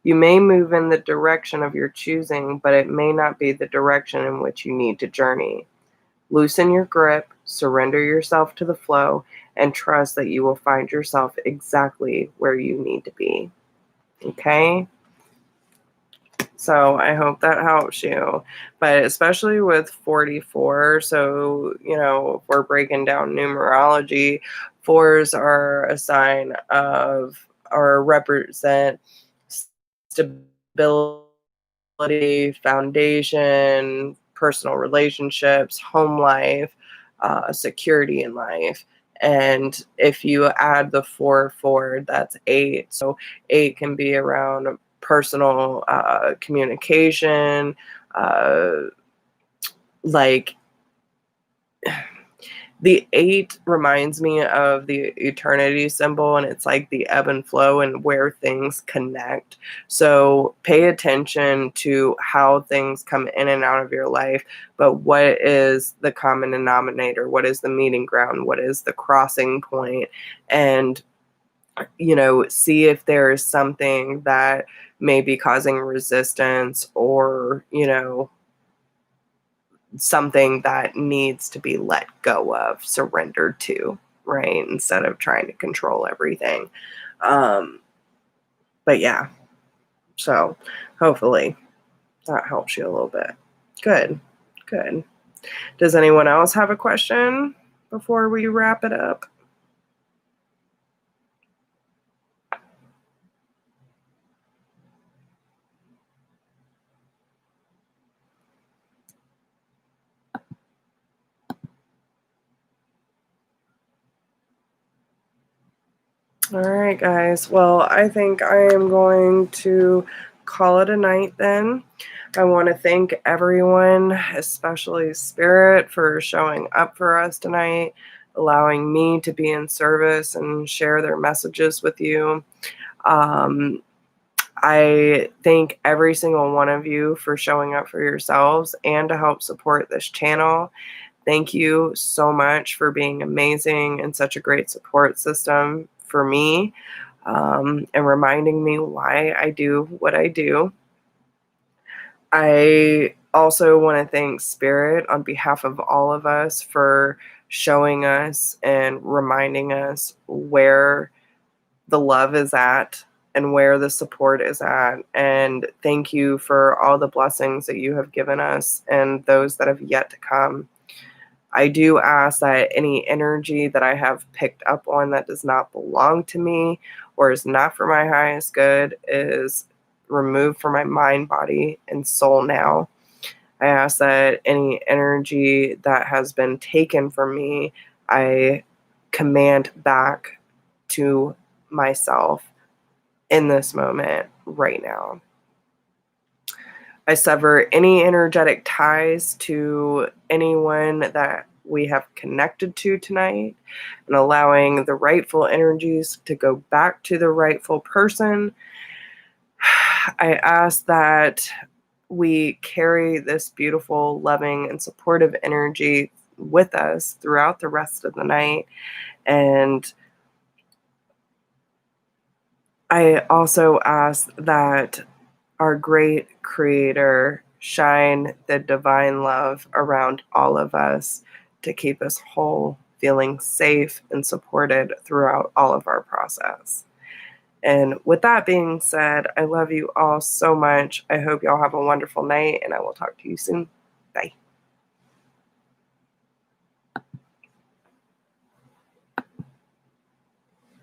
You may move in the direction of your choosing, but it may not be the direction in which you need to journey. Loosen your grip, surrender yourself to the flow, and trust that you will find yourself exactly where you need to be. Okay? So I hope that helps you. But especially with 44, so, if we're breaking down numerology, fours are a sign of or represent stability, foundation, personal relationships, home life, security in life. And if you add the 4, that's 8. So 8 can be around personal communication, uh, like the 8 reminds me of the eternity symbol, and it's like the ebb and flow and where things connect. So pay attention to how things come in and out of your life, but what is the common denominator? What is the meeting ground? What is the crossing point? And see if there is something that may be causing resistance, or something that needs to be let go of, surrendered to, right? Instead of trying to control everything. Um, but yeah, so hopefully that helps you a little bit. Good, good. Does anyone else have a question before we wrap it up? All right, guys. Well, I think I am going to call it a night then. I want to thank everyone, especially Spirit, for showing up for us tonight, allowing me to be in service and share their messages with you. I thank every single one of you for showing up for yourselves and to help support this channel. Thank you so much for being amazing and such a great support system for me, and reminding me why I do what I do. I also want to thank Spirit on behalf of all of us for showing us and reminding us where the love is at and where the support is at. And thank you for all the blessings that you have given us and those that have yet to come. I do ask that any energy that I have picked up on that does not belong to me or is not for my highest good is removed from my mind, body, and soul now. I ask that any energy that has been taken from me, I command back to myself in this moment right now. I sever any energetic ties to anyone that we have connected to tonight, and allowing the rightful energies to go back to the rightful person. I ask that we carry this beautiful, loving, and supportive energy with us throughout the rest of the night. And I also ask that our great Creator shine the divine love around all of us to keep us whole, feeling safe and supported throughout all of our process. And with that being said, I love you all so much. I hope y'all have a wonderful night, and I will talk to you soon. Bye.